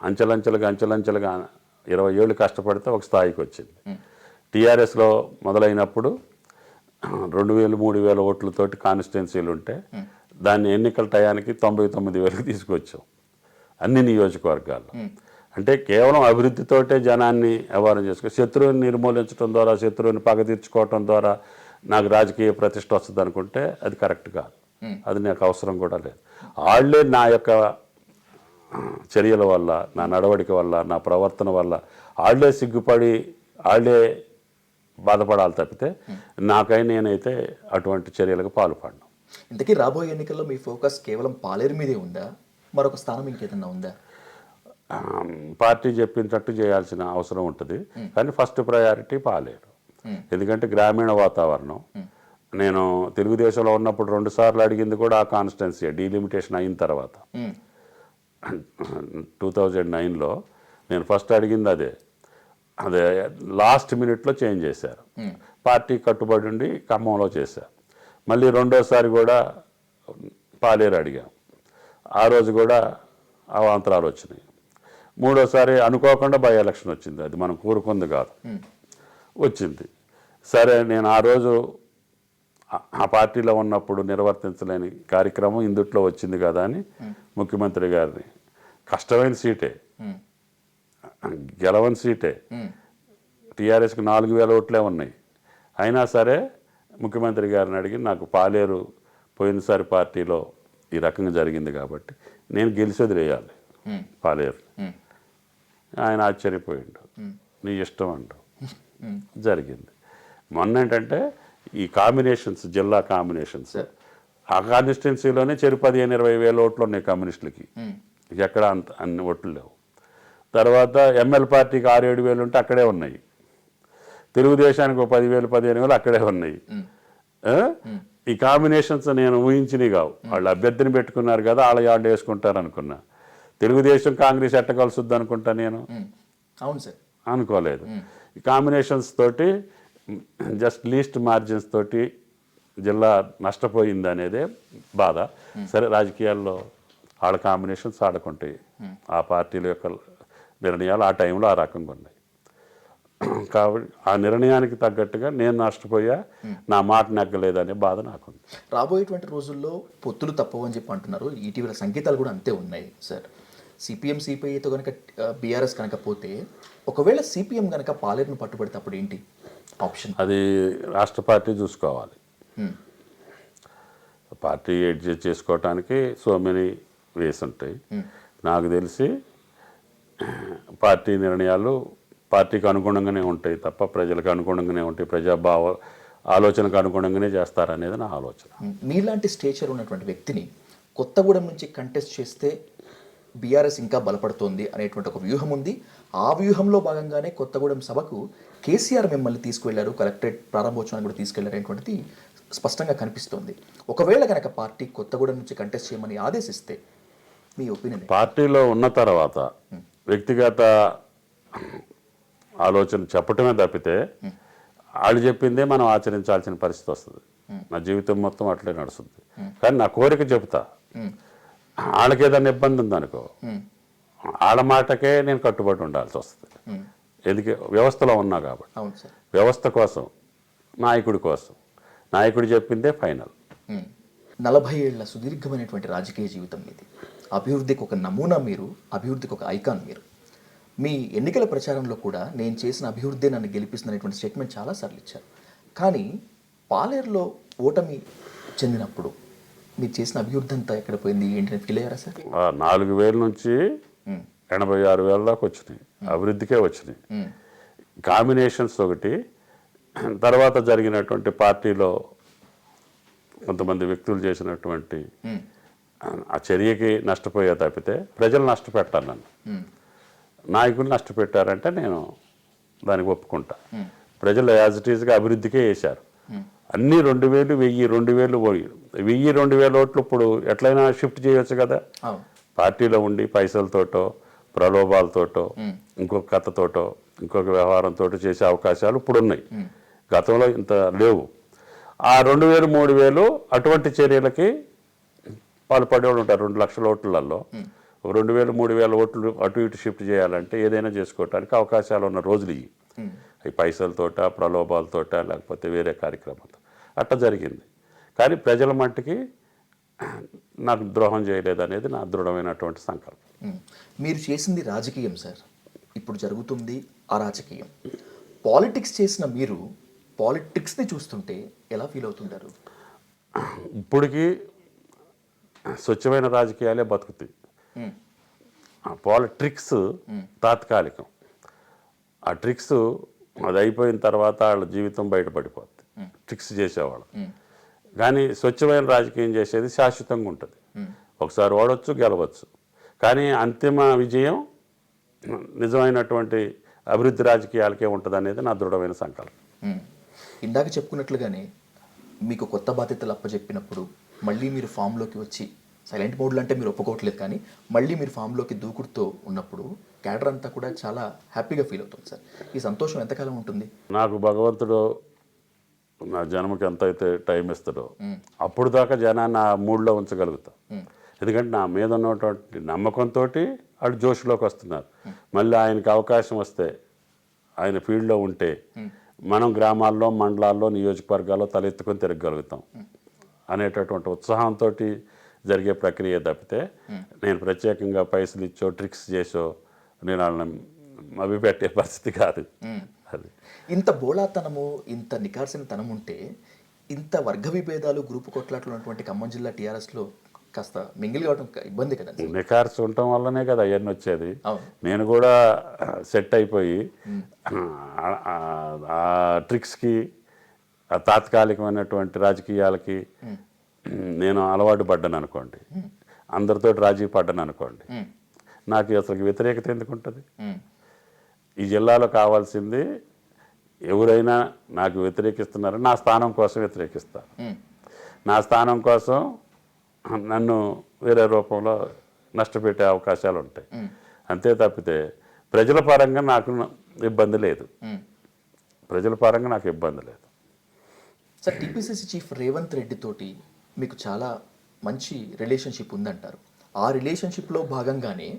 అంచెలంచెలుగా 20 ఏళ్ళు కష్టపడితే ఒక స్థాయికి వచ్చింది. టీఆర్ఎస్లో మొదలైనప్పుడు 2,000-3,000 ఓట్లతోటి కాన్స్టిట్యున్సీలు ఉంటే దాన్ని ఎన్నికల టయానికి 99,000కి తీసుకొచ్చాం అన్ని నియోజకవర్గాల్లో. అంటే కేవలం అభివృద్ధితోటే జనాన్ని వ్యవహారం చేసుకో, శత్రువుని నిర్మూలించడం ద్వారా, శత్రువుని పగ తీర్చుకోవటం ద్వారా నాకు రాజకీయ ప్రతిష్ట వస్తుంది అనుకుంటే అది కరెక్ట్ కాదు. అది నాకు అవసరం కూడా లేదు. వాళ్ళే నా యొక్క చర్యల వల్ల, నా నడవడిక వల్ల, నా ప్రవర్తన వల్ల వాళ్ళే సిగ్గుపడి వాళ్ళే బాధపడాలి తప్పితే నేనైతే అటువంటి చర్యలకు పాల్పడను. ఇంతకీ రాబోయే ఎన్నికల్లో మీ ఫోకస్ కేవలం పాలేరు మీదే ఉందా, మరొక స్థానం ఇంకేదన్నా ఉందా? పార్టీ చెప్పినట్టు చేయాల్సిన అవసరం ఉంటుంది. కానీ ఫస్ట్ ప్రయారిటీ పాలేరు. ఎందుకంటే గ్రామీణ వాతావరణం. నేను తెలుగుదేశంలో ఉన్నప్పుడు 2 సార్లు అడిగింది కూడా ఆ కాన్స్టిట్యున్సీ డీలిమిటేషన్ అయిన తర్వాత. 2009లో నేను ఫస్ట్ అడిగింది అదే లాస్ట్ మినిట్లో చేంజ్ చేశారు. పార్టీ కట్టుబడి ఉండి ఖమ్మంలో చేశారు. మళ్ళీ రెండోసారి కూడా పాలేరు అడిగాం. ఆ రోజు కూడా అవాంతరాలు వచ్చినాయి. మూడోసారి అనుకోకుండా బై ఎలక్షన్ వచ్చింది. అది మనం కోరుకుంది కాదు, వచ్చింది. సరే, నేను ఆ రోజు ఆ పార్టీలో ఉన్నప్పుడు నిర్వర్తించలేని కార్యక్రమం ఇందుట్లో వచ్చింది కదా అని ముఖ్యమంత్రి గారిని, కష్టమైన సీటే, గెలవని సీటే, టీఆర్ఎస్కి 4,000 ఓట్లే ఉన్నాయి. అయినా సరే ముఖ్యమంత్రి గారిని అడిగి నాకు పాలేరు పోయినసారి పార్టీలో ఈ రకంగా జరిగింది కాబట్టి నేను గెలిచి వదిలేయాలి పాలేరు. ఆయన ఆశ్చర్యపోయిండు. నీ ఇష్టం అంటూ జరిగింది. మొన్న ఏంటంటే ఈ కాంబినేషన్స్, జిల్లా కాంబినేషన్స్, ఆ కాన్స్టిట్యున్సీలోనే 15-20 వేల ఓట్లు ఉన్నాయి కమ్యూనిస్టులకి. ఎక్కడ అన్ని ఓట్లు లేవు. తర్వాత ఎంఎల్ పార్టీకి 6-7 వేలు ఉంటే అక్కడే ఉన్నాయి. తెలుగుదేశానికి 10,000-15,000 అక్కడే ఉన్నాయి. ఈ కాంబినేషన్స్ నేను ఊహించినవి కావు. వాళ్ళు అభ్యర్థిని పెట్టుకున్నారు కదా, వాళ్ళు వేసుకుంటారు అనుకున్నా. తెలుగుదేశం కాంగ్రెస్ ఎట్ట కలుసుద్ది అనుకుంటా నేను. అవును సార్, అనుకోలేదు. ఈ కాంబినేషన్స్ తోటి జస్ట్ లీస్ట్ మార్జిన్స్ తోటి జిల్లా నష్టపోయింది అనేదే బాధ. సరే, రాజకీయాల్లో ఆడ కాంబినేషన్స్ ఆడుకుంటాయి. ఆ పార్టీల యొక్క నిర్ణయాలు ఆ టైంలో ఆ రకంగా ఉన్నాయి. కాబట్టి ఆ నిర్ణయానికి తగ్గట్టుగా నేను నష్టపోయా, నా మాట నెగ్గలేదనే బాధ నాకుంది. రాబోయేటువంటి రోజుల్లో పొత్తులు తప్పవు అని చెప్పి అంటున్నారు. ఇటీవల సంకేతాలు కూడా అంతే ఉన్నాయి సార్. సిపిఎం సిపిఐతో కనుక బీఆర్ఎస్ కనుక పోతే, ఒకవేళ సిపిఎం కనుక పాలేరును పట్టుబడితే అప్పుడు ఏంటి ఆప్షన్? అది రాష్ట్ర పార్టీ చూసుకోవాలి. పార్టీ అడ్జస్ట్ చేసుకోవటానికి సో మెనీ వేస్ ఉంటాయి. నాకు తెలిసి పార్టీ నిర్ణయాలు పార్టీకి అనుగుణంగానే ఉంటాయి తప్ప ప్రజలకు అనుగుణంగానే ఉంటాయి, ప్రజాభావ ఆలోచనకు అనుగుణంగానే చేస్తారనేది నా ఆలోచన. మీలాంటి స్టేచర్ ఉన్నటువంటి వ్యక్తిని కొత్తగూడెం నుంచి కంటెస్ట్ చేస్తే బీఆర్ఎస్ ఇంకా బలపడుతోంది అనేటువంటి ఒక వ్యూహం ఉంది. ఆ వ్యూహంలో భాగంగానే కొత్తగూడెం సభకు కేసీఆర్ మిమ్మల్ని తీసుకువెళ్లారు, కలెక్టరేట్ ప్రారంభోత్సవాన్ని కూడా తీసుకెళ్లారు అనేటువంటిది స్పష్టంగా కనిపిస్తోంది. ఒకవేళ కనుక పార్టీ కొత్తగూడెం నుంచి కంటెస్ట్ చేయమని ఆదేశిస్తే మీ ఒపీనియన్? పార్టీలో ఉన్న తర్వాత వ్యక్తిగత ఆలోచన చెప్పటమే తప్పితే వాళ్ళు చెప్పిందే మనం ఆచరించాల్సిన పరిస్థితి వస్తుంది. నా జీవితం మొత్తం అట్లే నడుస్తుంది. కానీ నా కోరిక చెబుతా, వాళ్ళకి ఏదైనా ఇబ్బంది ఉందనుకో వాళ్ళ మాటకే నేను కట్టుబడి ఉండాల్సి వస్తుంది. ఎందుకు వ్యవస్థలో ఉన్నా కాబట్టి. అవును సార్. వ్యవస్థ కోసం, నాయకుడి కోసం, నాయకుడు చెప్పిందే ఫైనల్. 40 ఏళ్ల సుదీర్ఘమైనటువంటి రాజకీయ జీవితం మీది. అభివృద్ధికి ఒక నమూనా మీరు, అభివృద్ధికి ఒక ఐకాన్ మీరు. మీ ఎన్నికల ప్రచారంలో కూడా నేను చేసిన అభివృద్ధి నన్ను గెలిపిస్తున్నటువంటి స్టేట్మెంట్ చాలాసార్లు ఇచ్చారు. కానీ పాలేరులో ఓటమి చెందినప్పుడు మీరు చేసిన అభివృద్ధి అంతా ఎక్కడ పోయింది ఏంటని ఫీల్ అయ్యారా సార్? 4,000 నుంచి 86,000 దాకా వచ్చినాయి. అభివృద్ధికే వచ్చినాయి. కాంబినేషన్స్ ఒకటి, తర్వాత జరిగినటువంటి పార్టీలో కొంతమంది వ్యక్తులు చేసినటువంటి ఆ చర్యకి నష్టపోయే తప్పితే ప్రజలు నష్టపెట్టాను. నన్ను నాయకులు నష్టపెట్టారంటే నేను దానికి ఒప్పుకుంటా. ప్రజలు యాజ్ ఇట్ ఈజ్గా అభివృద్ధికే వేశారు. అన్నీ 2,000, 1,000, 2,000 1000, 2,000 ఓట్లు ఇప్పుడు ఎట్లయినా షిఫ్ట్ చేయొచ్చు కదా. పార్టీలో ఉండి పైసలతోటో, ప్రలోభాలతోటో, ఇంకొక కథతోటో, ఇంకొక వ్యవహారంతో చేసే అవకాశాలు ఇప్పుడు ఉన్నాయి. గతంలో ఇంత లేవు. ఆ 2,000, 3,000 అటువంటి చర్యలకి పాల్పడేవాళ్ళు ఉంటారు. 2 లక్షల ఓట్లలో 2,000, 3,000 ఓట్లు అటు ఇటు షిఫ్ట్ చేయాలంటే ఏదైనా చేసుకోవటానికి అవకాశాలు ఉన్న రోజులు ఇవి. ఈ పైసలతోట, ప్రలోభాలతోట, లేకపోతే వేరే కార్యక్రమాలతో అట్లా జరిగింది. కానీ ప్రజల మట్టుకి నాకు ద్రోహం చేయలేదు అనేది నా దృఢమైనటువంటి సంకల్పం. మీరు చేసింది రాజకీయం సార్, ఇప్పుడు జరుగుతుంది ఆ రాజకీయం. పాలిటిక్స్ చేసిన మీరు పాలిటిక్స్ని చూస్తుంటే ఎలా ఫీల్ అవుతుంటారు? ఇప్పటికీ స్వచ్ఛమైన రాజకీయాలే బతుకుతాయి. పాలిటిక్స్ తాత్కాలికం. ఆ ట్రిక్స్ అది అయిపోయిన తర్వాత వాళ్ళ జీవితం బయటపడిపోద్ది, ట్రిక్స్ చేసేవాళ్ళు. కానీ స్వచ్ఛమైన రాజకీయం చేసేది శాశ్వతంగా ఉంటుంది. ఒకసారి ఓడవచ్చు, గెలవచ్చు. కానీ అంతిమ విజయం నిజమైనటువంటి అభివృద్ధి రాజకీయాలకే ఉంటుంది అనేది నా దృఢమైన సంకల్పం. ఇందాక చెప్పుకున్నట్లుగానే మీకు కొత్త బాధ్యతలు అప్పచెప్పినప్పుడు మళ్ళీ మీరు ఫామ్లోకి వచ్చి, సైలెంట్ మోడ్లో అంటే మీరు ఒప్పుకోవట్లేదు, కానీ మళ్ళీ మీరు ఫామ్లోకి దూకుడుతో ఉన్నప్పుడు క్యాడర్ అంతా కూడా చాలా హ్యాపీగా ఫీల్ అవుతుంది సార్. ఈ సంతోషం ఎంతకాలం ఉంటుంది? నాకు భగవంతుడు నా జన్మకి ఎంత అయితే టైం ఇస్తాడో అప్పుడు దాకా జనాన్ని ఆ మూడ్లో ఉంచగలుగుతా. ఎందుకంటే నా మీద ఉన్నటువంటి నమ్మకంతో వాళ్ళు జోష్లోకి వస్తున్నారు. మళ్ళీ ఆయనకి అవకాశం వస్తే, ఆయన ఫీల్డ్లో ఉంటే మనం గ్రామాల్లో, మండలాల్లో, నియోజకవర్గాల్లో తలెత్తుకొని తిరగలుగుతాం అనేటటువంటి ఉత్సాహంతో జరిగే ప్రక్రియ తప్పితే నేను ప్రత్యేకంగా పైసలు ఇచ్చో, ట్రిక్స్ చేసో నేను వాళ్ళని అభిపెట్టే పరిస్థితి కాదు. అది ఇంత బోళాతనము, ఇంత నికార్సిన తనం ఉంటే ఇంత వర్గ విభేదాలు, గ్రూపు కొట్లాట్లు ఉన్నటువంటి ఖమ్మం జిల్లా టీఆర్ఎస్లో కాస్త మింగిల్ కావడం ఇబ్బంది కదా? నికార్స్ ఉండటం వల్లనే కదా అవన్నీ వచ్చేది. నేను కూడా సెట్ అయిపోయి ఆ ట్రిక్స్కి, ఆ తాత్కాలికమైనటువంటి రాజకీయాలకి నేను అలవాటు పడ్డాను అనుకోండి, అందరితో రాజీ పడ్డాను అనుకోండి, నాకు అసలు వ్యతిరేకత ఎందుకు ఉంటుంది? ఈ జిల్లాలో కావాల్సింది ఎవరైనా నాకు వ్యతిరేకిస్తున్నారని నా స్థానం కోసం వ్యతిరేకిస్తారు. నా స్థానం కోసం నన్ను వేరే రూపంలో నష్టపెట్టే అవకాశాలు ఉంటాయి. అంతే తప్పితే ప్రజల పరంగా నాకు ఇబ్బంది లేదు. ప్రజల పరంగా నాకు ఇబ్బంది లేదు. Sir, TPCC chief Revanth Reddy తోటి మీకు చాలా మంచి రిలేషన్షిప్ ఉందంటారు. ఆ రిలేషన్షిప్లో భాగంగానే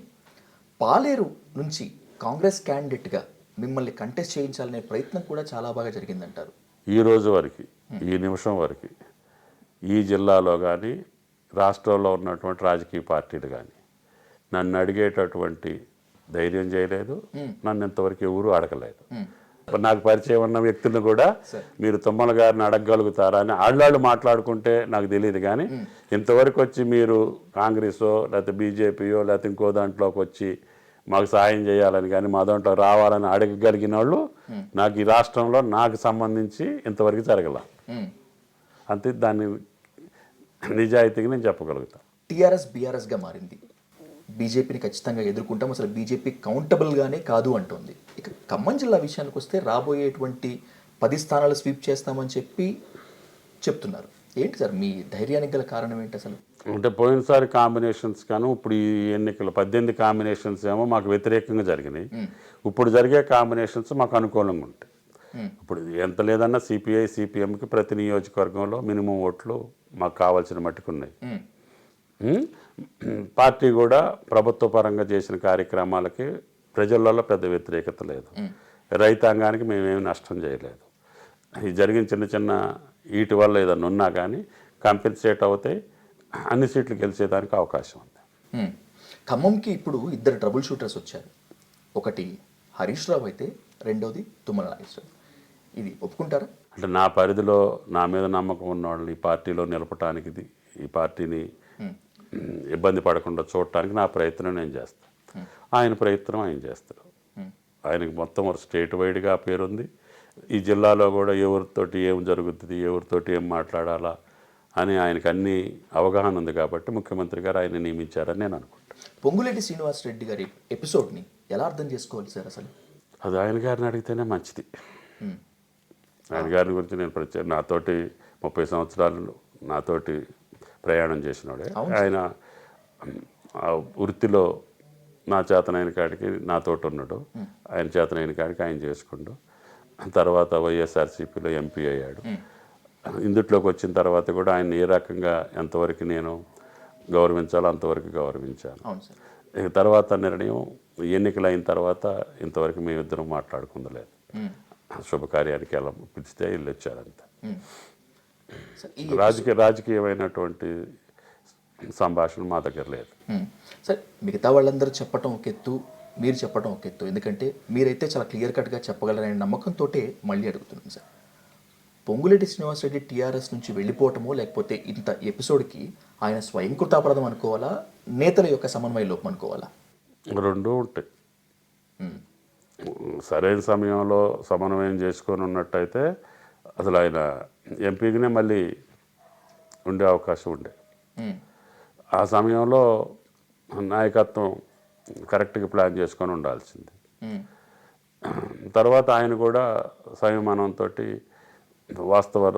పాలేరు నుంచి కాంగ్రెస్ క్యాండిడేట్గా మిమ్మల్ని కంటెస్ట్ చేయించాలనే ప్రయత్నం కూడా చాలా బాగా జరిగిందంటారు. ఈ రోజు వరకు, ఈ నిమిషం వరకు ఈ జిల్లాలో కానీ, రాష్ట్రంలో ఉన్నటువంటి రాజకీయ పార్టీలు కానీ నన్ను అడిగేటటువంటి ధైర్యం చేయలేదు. నన్ను ఇంతవరకు ఎవరు అడగలేదు. నాకు పరిచయం ఉన్న వ్యక్తులను కూడా మీరు తుమ్మల గారిని అడగగలుగుతారా అని ఆళ్ళాళ్ళు మాట్లాడుకుంటే నాకు తెలియదు. కానీ ఇంతవరకు వచ్చి మీరు కాంగ్రెసో లేకపోతే బీజేపీయో లేకపోతే ఇంకో దాంట్లోకి వచ్చి మాకు సహాయం చేయాలని కానీ, మా దాంట్లో రావాలని అడగగలిగిన వాళ్ళు నాకు ఈ రాష్ట్రంలో నాకు సంబంధించి ఇంతవరకు జరగల. అంతే, దాన్ని నిజాయితీగా నేను చెప్పగలుగుతాను. టీఆర్ఎస్ బీఆర్ఎస్గా మారింది. బీజేపీని ఖచ్చితంగా ఎదుర్కొంటాం, అసలు బీజేపీ కౌంటబుల్గానే కాదు అంటోంది. ఇక ఖమ్మం జిల్లా విషయానికి వస్తే రాబోయేటువంటి 10 స్థానాలు స్వీప్ చేస్తామని చెప్తున్నారు. ఏంటి సార్ మీ ధైర్యానికి గల కారణం ఏంటి అసలు? అంటే పోయినసారి కాంబినేషన్స్ కాను ఇప్పుడు ఈ ఎన్నికలు 18 కాంబినేషన్స్ ఏమో మాకు వ్యతిరేకంగా జరిగినాయి. ఇప్పుడు జరిగే కాంబినేషన్స్ మాకు అనుకూలంగా ఉంటాయి. ఇప్పుడు ఎంత లేదన్నా సిపిఐ సిపిఎంకి ప్రతి నియోజకవర్గంలో మినిమం ఓట్లు మాకు కావాల్సిన మట్టుకున్నాయి. పార్టీ కూడా ప్రభుత్వ పరంగా చేసిన కార్యక్రమాలకి ప్రజలలో పెద్ద వ్యతిరేకత లేదు. రైతాంగానికి మేమేమి నష్టం చేయలేదు. ఈ జరిగిన చిన్న చిన్న వీటి వల్ల ఏదన్నా ఉన్నా కానీ కంపెన్సేట్ అవుతాయి, అన్ని సీట్లు గెలిచేదానికి అవకాశం ఉంది. ఖమ్మంకి ఇప్పుడు 2 ట్రబుల్ షూటర్స్ వచ్చారు. ఒకటి హరీష్ రావు అయితే రెండోది తుమ్మల నాగేశ్వరరావు. ఇది ఒప్పుకుంటారా? అంటే నా పరిధిలో నా మీద నమ్మకం ఉన్న వాళ్ళని ఈ పార్టీలో నిలపటానికి ఈ పార్టీని ఇబ్బంది పడకుండా చూడటానికి నా ప్రయత్నం నేను చేస్తాను. ఆయన ప్రయత్నం ఆయన చేస్తారు. ఆయనకి మొత్తం స్టేట్ వైడ్గా పేరుంది. ఈ జిల్లాలో కూడా ఎవరితోటి ఏం జరుగుతుంది, ఎవరితోటి ఏం మాట్లాడాలా అని ఆయనకు అన్ని అవగాహన ఉంది కాబట్టి ముఖ్యమంత్రి గారు ఆయన నియమించారని నేను అనుకుంటాను. పొంగులేటి శ్రీనివాస్ రెడ్డి గారి ఎపిసోడ్ని ఎలా అర్థం చేసుకోవాలి సార్ అసలు? అది ఆయన గారిని అడిగితేనే మంచిది. ఆయన గారి గురించి నేను నాతోటి 30 సంవత్సరాలు నాతోటి ప్రయాణం చేసినోడే. ఆయన వృత్తిలో నా చేతనైన కాడికి నాతోటి ఉన్నాడు, ఆయన చేతనైన కాడికి ఆయన చేసుకుంటూ తర్వాత వైఎస్ఆర్సీపీలో ఎంపీ అయ్యాడు. ఇందుట్లోకి వచ్చిన తర్వాత కూడా ఆయన ఏ రకంగా ఎంతవరకు నేను గౌరవించాలో అంతవరకు గౌరవించాను. ఇక తర్వాత నిర్ణయం ఎన్నికలు అయిన తర్వాత ఇంతవరకు మేమిద్దరం మాట్లాడుకుందలేదు. శుభకార్యానికి ఎలా పిలిస్తే వీళ్ళు వచ్చారంతే. రాజకీయమైనటువంటి సంభాషణ మా దగ్గర లేదు. సార్ మిగతా వాళ్ళందరూ చెప్పటం ఒక ఎత్తు, మీరు చెప్పడం ఒక ఎత్తు. ఎందుకంటే మీరైతే చాలా క్లియర్ కట్గా చెప్పగలరనే నమ్మకంతో మళ్ళీ అడుగుతున్నాను సార్. పొంగులేటి శ్రీనివాసరెడ్డి టీఆర్ఎస్ నుంచి వెళ్ళిపోవటమో లేకపోతే ఇంత ఎపిసోడ్కి ఆయన స్వయంకృతాపరాధం అనుకోవాలా, నేతల యొక్క సమన్వయ లోపం అనుకోవాలా? రెండూ ఉంటాయి. సరైన సమయంలో సమన్వయం చేసుకొని ఉన్నట్టయితే అసలు ఆయన ఎంపీగానే మళ్ళీ ఉండే అవకాశం ఉండే. ఆ సమయంలో నాయకత్వం కరెక్ట్గా ప్లాన్ చేసుకొని ఉండాల్సింది. తర్వాత ఆయన కూడా సంయమనంతో వాస్తవ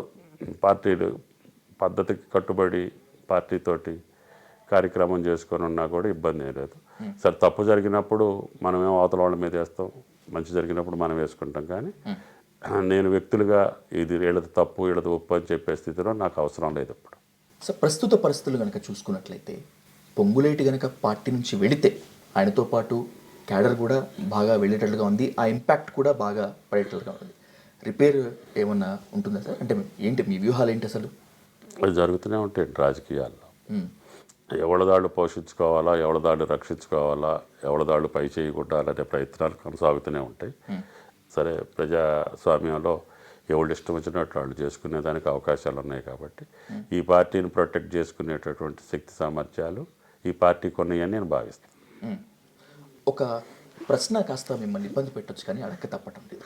పార్టీలు పద్ధతికి కట్టుబడి పార్టీతోటి కార్యక్రమం చేసుకొని ఉన్నా కూడా ఇబ్బంది ఏం లేదు. సరే తప్పు జరిగినప్పుడు మనమేమో అవతల వాళ్ళ మీద వేస్తాం, మంచి జరిగినప్పుడు మనం వేసుకుంటాం. కానీ నేను వ్యక్తులుగా ఇది వీళ్ళది తప్పు వీళ్ళది ఒప్పు అని చెప్పే స్థితిలో నాకు అవసరం లేదు ఇప్పుడు. సో ప్రస్తుత పరిస్థితులు కనుక చూసుకున్నట్లయితే పొంగులేటి కనుక పార్టీ నుంచి వెళితే ఆయనతో పాటు క్యాడర్ కూడా బాగా వెళ్ళేటట్లుగా ఉంది, ఆ ఇంపాక్ట్ కూడా బాగా పడేటట్లుగా ఉంది. రిపేర్ ఏమన్నా ఉంటుందా సార్? అంటే ఏంటి మీ వ్యూహాలు ఏంటి అసలు? అది జరుగుతూనే ఉంటాయి రాజకీయాల్లో. ఎవడదాళ్ళు పోషించుకోవాలా, ఎవడదాళ్ళు రక్షించుకోవాలా, ఎవడదాళ్ళు పై చేయకూడాలనే ప్రయత్నాలు కొనసాగుతూనే ఉంటాయి. సరే ప్రజాస్వామ్యంలో ఎవరు ఇష్టం వచ్చినట్లు వాళ్ళు చేసుకునేదానికి అవకాశాలు ఉన్నాయి కాబట్టి ఈ పార్టీని ప్రొటెక్ట్ చేసుకునేటటువంటి శక్తి సామర్థ్యాలు ఈ పార్టీకి ఉన్నాయని నేను భావిస్తాను. ఒక ప్రశ్న కాస్త మిమ్మల్ని ఇబ్బంది పెట్టొచ్చు కానీ అడక్క తప్పటం లేదు.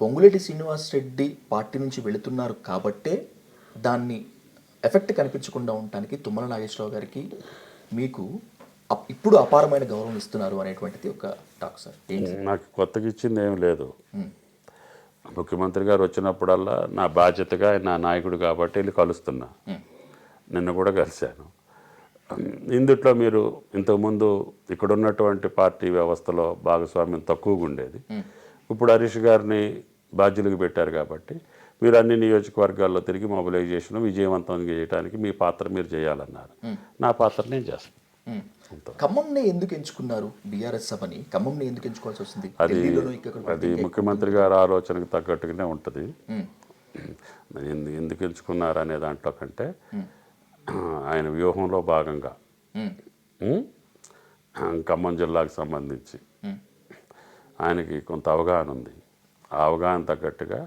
పొంగులేటి శ్రీనివాస్ రెడ్డి పార్టీ నుంచి వెళుతున్నారు కాబట్టే దాన్ని ఎఫెక్ట్ కనిపించకుండా ఉండటానికి తుమ్మల నాగేశ్వరరావు గారికి మీకు ఇప్పుడు అపారమైన గౌరవం ఇస్తున్నారు అనేటువంటిది ఒక టాక్ సార్. నాకు కొత్తగా ఇచ్చింది ఏం లేదు. ముఖ్యమంత్రి గారు వచ్చినప్పుడల్లా నా బాధ్యతగా నా నాయకుడు కాబట్టి వెళ్ళి కలుస్తున్నా. నిన్న కూడా కలిశాను. ఇందుట్లో మీరు ఇంతకుముందు ఇక్కడ ఉన్నటువంటి పార్టీ వ్యవస్థలో భాగస్వామ్యం తక్కువగా ఉండేది. ఇప్పుడు హరీష్ గారిని బాధ్యులకు పెట్టారు కాబట్టి మీరు అన్ని నియోజకవర్గాల్లో తిరిగి మొబిలైజేషన్ విజయవంతం చేయడానికి మీ పాత్ర మీరు చేయాలన్నారు. నా పాత్ర నేను చేస్తాను. ఖమ్మంని ఎందుకు ఎంచుకున్నారు? బీఆర్ఎస్ సభని ఖమ్మంని ఎందుకు ఎంచుకోవాల్సి వస్తుంది? అది ముఖ్యమంత్రి గారి ఆలోచనకు తగ్గట్టుగానే ఉంటుంది. ఎందుకు ఎంచుకున్నారు అనే దాంట్లో కంటే ఆయన వ్యూహంలో భాగంగా ఖమ్మం జిల్లాకు సంబంధించి ఆయనకి కొంత అవగాహన ఉంది. ఆ అవగాహన తగ్గట్టుగా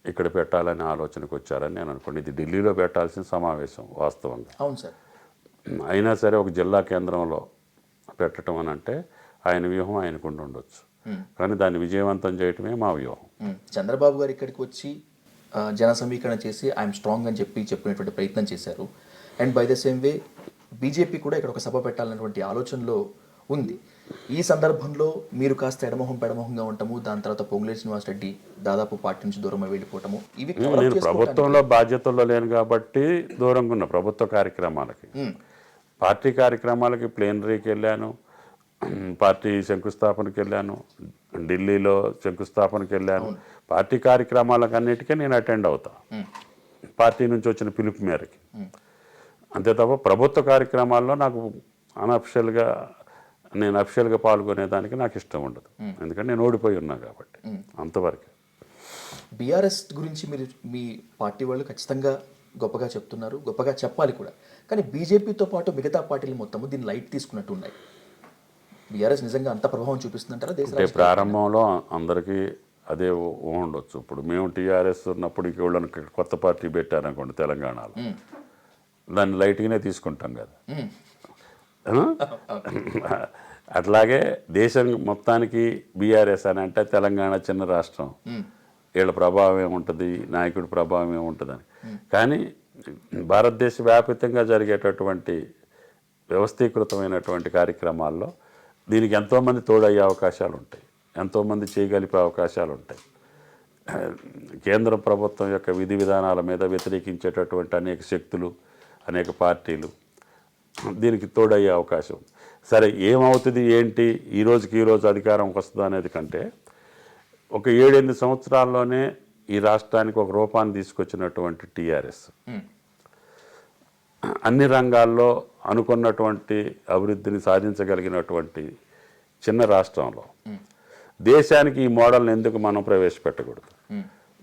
ఇక్కడ పెట్టాలనే ఆలోచనకు వచ్చారని నేను అనుకోండి. ఇది ఢిల్లీలో పెట్టాల్సిన సమావేశం వాస్తవంగా. అవును సార్. అయినా సరే ఒక జిల్లా కేంద్రంలో పెట్టడం అని అంటే ఆయన వ్యూహం ఆయనకు ఉండొచ్చు, కానీ దాన్ని విజయవంతం చేయటమే మా వ్యూహం. చంద్రబాబు గారు ఇక్కడికి వచ్చి జన సమీకరణ చేసి ఐఎమ్ స్ట్రాంగ్ అని చెప్పినటువంటి ప్రయత్నం చేశారు. And by the same way BJP కూడా ఇక్కడ ఒక సభ పెట్టాలన్నటువంటి ఆలోచనలో ఉంది. ఈ సందర్భంలో మీరు కాస్త పెడమొహంగా ఉండటము, దాని తర్వాత పొంగులేటి శ్రీనివాస్ రెడ్డి దాదాపు పార్టీ నుంచి దూరం వెళ్ళిపోవటము, ఇవి cover up నేను చేసుకోవటానికి- ప్రభుత్వంలో బాధ్యతల్లో లేను కాబట్టి దూరంగా ఉన్న ప్రభుత్వ కార్యక్రమాలకి, పార్టీ కార్యక్రమాలకి ప్లేనరీకి వెళ్ళాను, పార్టీ శంకుస్థాపనకి వెళ్ళాను, ఢిల్లీలో శంకుస్థాపనకి వెళ్ళాను. పార్టీ కార్యక్రమాలకు అన్నిటికీ నేను అటెండ్ అవుతా, పార్టీ నుంచి వచ్చిన పిలుపు మేరకి. అంతే తప్ప ప్రభుత్వ కార్యక్రమాల్లో నాకు అన్అఫిషియల్గా నేను అఫిషియల్గా పాల్గొనేదానికి నాకు ఇష్టం ఉండదు, ఎందుకంటే నేను ఓడిపోయి ఉన్నా కాబట్టి. అంతవరకు. బీఆర్ఎస్ గురించి మీరు మీ పార్టీ వాళ్ళు ఖచ్చితంగా గొప్పగా చెప్తున్నారు, గొప్పగా చెప్పాలి కూడా. కానీ బీజేపీతో పాటు మిగతా పార్టీలు మొత్తము దీన్ని లైట్ తీసుకున్నట్టు ఉన్నాయి. బీఆర్ఎస్ నిజంగా అంత ప్రభావం చూపిస్తుందంటారా దేశ అంటే ప్రారంభంలో అందరికీ అదే ఉండొచ్చు. ఇప్పుడు మేము టీఆర్ఎస్ ఉన్నప్పుడు ఇంకెళ్ళని కొత్త పార్టీ పెట్టారనుకోండి తెలంగాణలో, దాన్ని లైట్గానే తీసుకుంటాం కదా. అట్లాగే దేశం మొత్తానికి బీఆర్ఎస్ అని అంటే తెలంగాణ చిన్న రాష్ట్రం, వీళ్ళ ప్రభావం ఏముంటుంది, నాయకుడి ప్రభావం ఏముంటుందని. కానీ భారతదేశ వ్యాప్తంగా జరిగేటటువంటి వ్యవస్థీకృతమైనటువంటి కార్యక్రమాల్లో దీనికి ఎంతోమంది తోడయ్యే అవకాశాలు ఉంటాయి, ఎంతోమంది చేయగలిపే అవకాశాలు ఉంటాయి. కేంద్ర ప్రభుత్వం యొక్క విధి విధానాల మీద వ్యతిరేకించేటటువంటి అనేక శక్తులు, అనేక పార్టీలు దీనికి తోడయ్యే అవకాశం. సరే ఏమవుతుంది ఏంటి, ఈ రోజు అధికారంకి వస్తుందా అనేది కంటే ఒక 7-8 సంవత్సరాల్లోనే ఈ రాష్ట్రానికి ఒక రూపాన్ని తీసుకొచ్చినటువంటి టీఆర్ఎస్ అన్ని రంగాల్లో అనుకున్నటువంటి అభివృద్ధిని సాధించగలిగినటువంటి చిన్న రాష్ట్రంలో దేశానికి ఈ మోడల్ని ఎందుకు మనం ప్రవేశపెట్టకూడదు?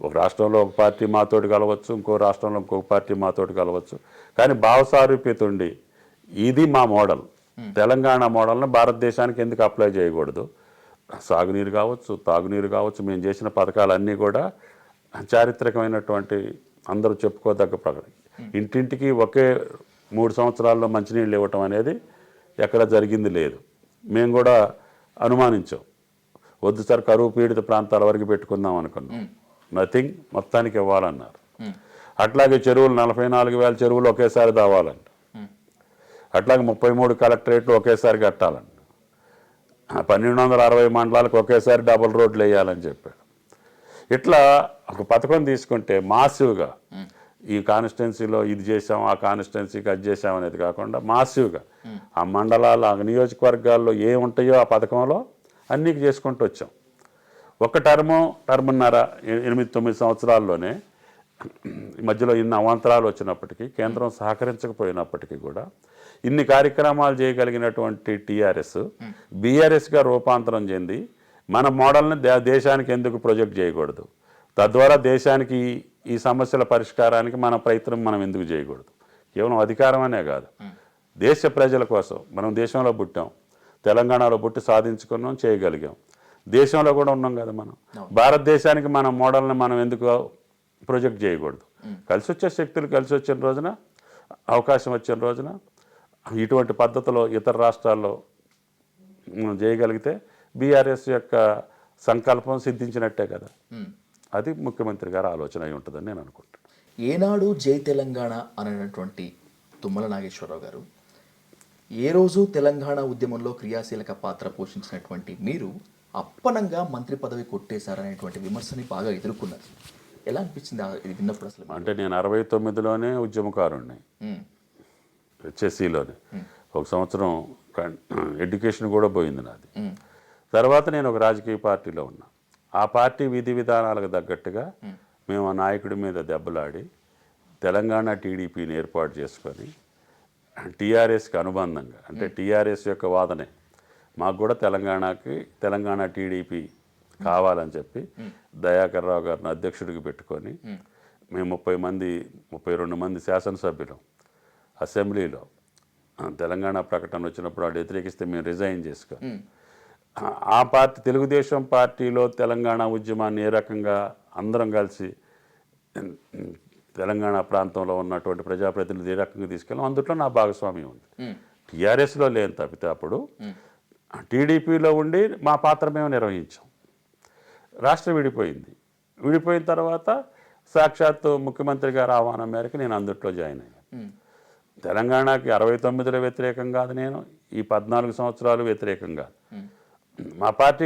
ఒక రాష్ట్రంలో ఒక పార్టీ మాతోటి కలవచ్చు, ఇంకో రాష్ట్రంలో ఇంకొక పార్టీ మాతోటి కలవచ్చు, కానీ భావసారూప్యత ఉండి ఇది మా మోడల్, తెలంగాణ మోడల్ని భారతదేశానికి ఎందుకు అప్లై చేయకూడదు? సాగునీరు కావచ్చు, తాగునీరు కావచ్చు, మేము చేసిన పథకాలన్నీ కూడా చారిత్రకమైనటువంటి అందరూ చెప్పుకోదగ్గ ప్రగతి. ఇంటింటికి ఒకే 3 సంవత్సరాల్లో మంచినీళ్ళు ఇవ్వటం అనేది ఎక్కడ జరిగింది లేదు. మేము కూడా అనుమానించాం, వద్దు సార్ కరువు పీడిత ప్రాంతాల వరకు పెట్టుకుందాం అనుకున్నాం. నథింగ్, మొత్తానికి ఇవ్వాలన్నారు. అట్లాగే చెరువులు 44,000 చెరువులు ఒకేసారి దావాలంట. అట్లాగే 33 కలెక్టరేట్లు ఒకేసారి కట్టాలంట. 1260 మండలాలకు ఒకేసారి డబుల్ రోడ్లు వేయాలని చెప్పాడు. ఇట్లా ఒక పథకం తీసుకుంటే మాసివ్గా ఈ కాన్స్టిట్యున్సీలో ఇది చేసాం, ఆ కాన్స్టిట్యున్సీకి అది చేసాం అనేది కాకుండా మాసివ్గా ఆ మండలాలు, ఆ నియోజకవర్గాల్లో ఏముంటాయో ఆ పథకంలో అన్నీ చేసుకుంటూ వచ్చాం. ఒక టర్మున్నర 8-9 సంవత్సరాల్లోనే మధ్యలో ఇన్ని అవాంతరాలు వచ్చినప్పటికీ, కేంద్రం సహకరించకపోయినప్పటికీ కూడా ఇన్ని కార్యక్రమాలు చేయగలిగినటువంటి టీఆర్ఎస్ బీఆర్ఎస్గా రూపాంతరం చెంది మన మోడల్ని దేశానికి ఎందుకు ప్రొజెక్ట్ చేయకూడదు? తద్వారా దేశానికి ఈ సమస్యల పరిష్కారానికి మన ప్రయత్నం మనం ఎందుకు చేయకూడదు? కేవలం అధికారం అనే కాదు, దేశ ప్రజల కోసం. మనం దేశంలో పుట్టాం, తెలంగాణలో పుట్టి సాధించుకున్నాం, చేయగలిగాం, దేశంలో కూడా ఉన్నాం కదా మనం. భారతదేశానికి మన మోడల్ని మనం ఎందుకు ప్రొజెక్ట్ చేయకూడదు? కలిసి వచ్చే శక్తులు కలిసి వచ్చిన రోజున, అవకాశం వచ్చిన రోజున ఇటువంటి పద్ధతిలో ఇతర రాష్ట్రాల్లో మనం చేయగలిగితే బీఆర్ఎస్ యొక్క సంకల్పం సిద్ధించినట్టే కదా. అది ముఖ్యమంత్రి గారి ఆలోచన అయి ఉంటుందని నేను అనుకుంటున్నాను. ఏనాడు జై తెలంగాణ అనేటువంటి తుమ్మల నాగేశ్వరరావు గారు ఏ రోజు తెలంగాణ ఉద్యమంలో క్రియాశీలక పాత్ర పోషించినటువంటి మీరు అప్పనంగా మంత్రి పదవి కొట్టేశారనేటువంటి విమర్శని బాగా ఎదుర్కొన్నారు. ఎలా అనిపించింది ఇది విన్నప్పుడు? అసలు అంటే నేను 69లోనే ఉద్యమకారుణ్ణి, హెచ్ఎస్సిలోనే. ఒక సంవత్సరం ఎడ్యుకేషన్ కూడా పోయింది నాది. తర్వాత నేను ఒక రాజకీయ పార్టీలో ఉన్నా. ఆ పార్టీ విధి విధానాలకు తగ్గట్టుగా మేము ఆ నాయకుడి మీద దెబ్బలాడి తెలంగాణ టీడీపీని ఏర్పాటు చేసుకొని టీఆర్ఎస్కి అనుబంధంగా, అంటే టీఆర్ఎస్ యొక్క వాదనే మాకు కూడా తెలంగాణ టీడీపీ కావాలని చెప్పి దయాకర్ రావు గారిని అధ్యక్షుడికి పెట్టుకొని మేము 32 మంది శాసనసభ్యులు అసెంబ్లీలో తెలంగాణ ప్రకటన వచ్చినప్పుడు వాళ్ళు వ్యతిరేకిస్తే మేము రిజైన్ చేసుకొని ఆ పార్టీ తెలుగుదేశం పార్టీలో తెలంగాణ ఉద్యమాన్ని ఏ రకంగా అందరం కలిసి తెలంగాణ ప్రాంతంలో ఉన్నటువంటి ప్రజాప్రతినిధులు ఏ రకంగా తీసుకెళ్ళాం, అందులో నా భాగస్వామ్యం ఉంది. టీఆర్ఎస్లో లేని తప్పితే అప్పుడు టీడీపీలో ఉండి మా పాత్ర మేము నిర్వహించాం. రాష్ట్రం విడిపోయిన తర్వాత సాక్షాత్తు ముఖ్యమంత్రి గారి ఆహ్వానం మేరకు నేను అందుట్లో జాయిన్ అయ్యాను. తెలంగాణకి 69లో వ్యతిరేకం కాదు, నేను ఈ 14 సంవత్సరాలు వ్యతిరేకం కాదు. మా పార్టీ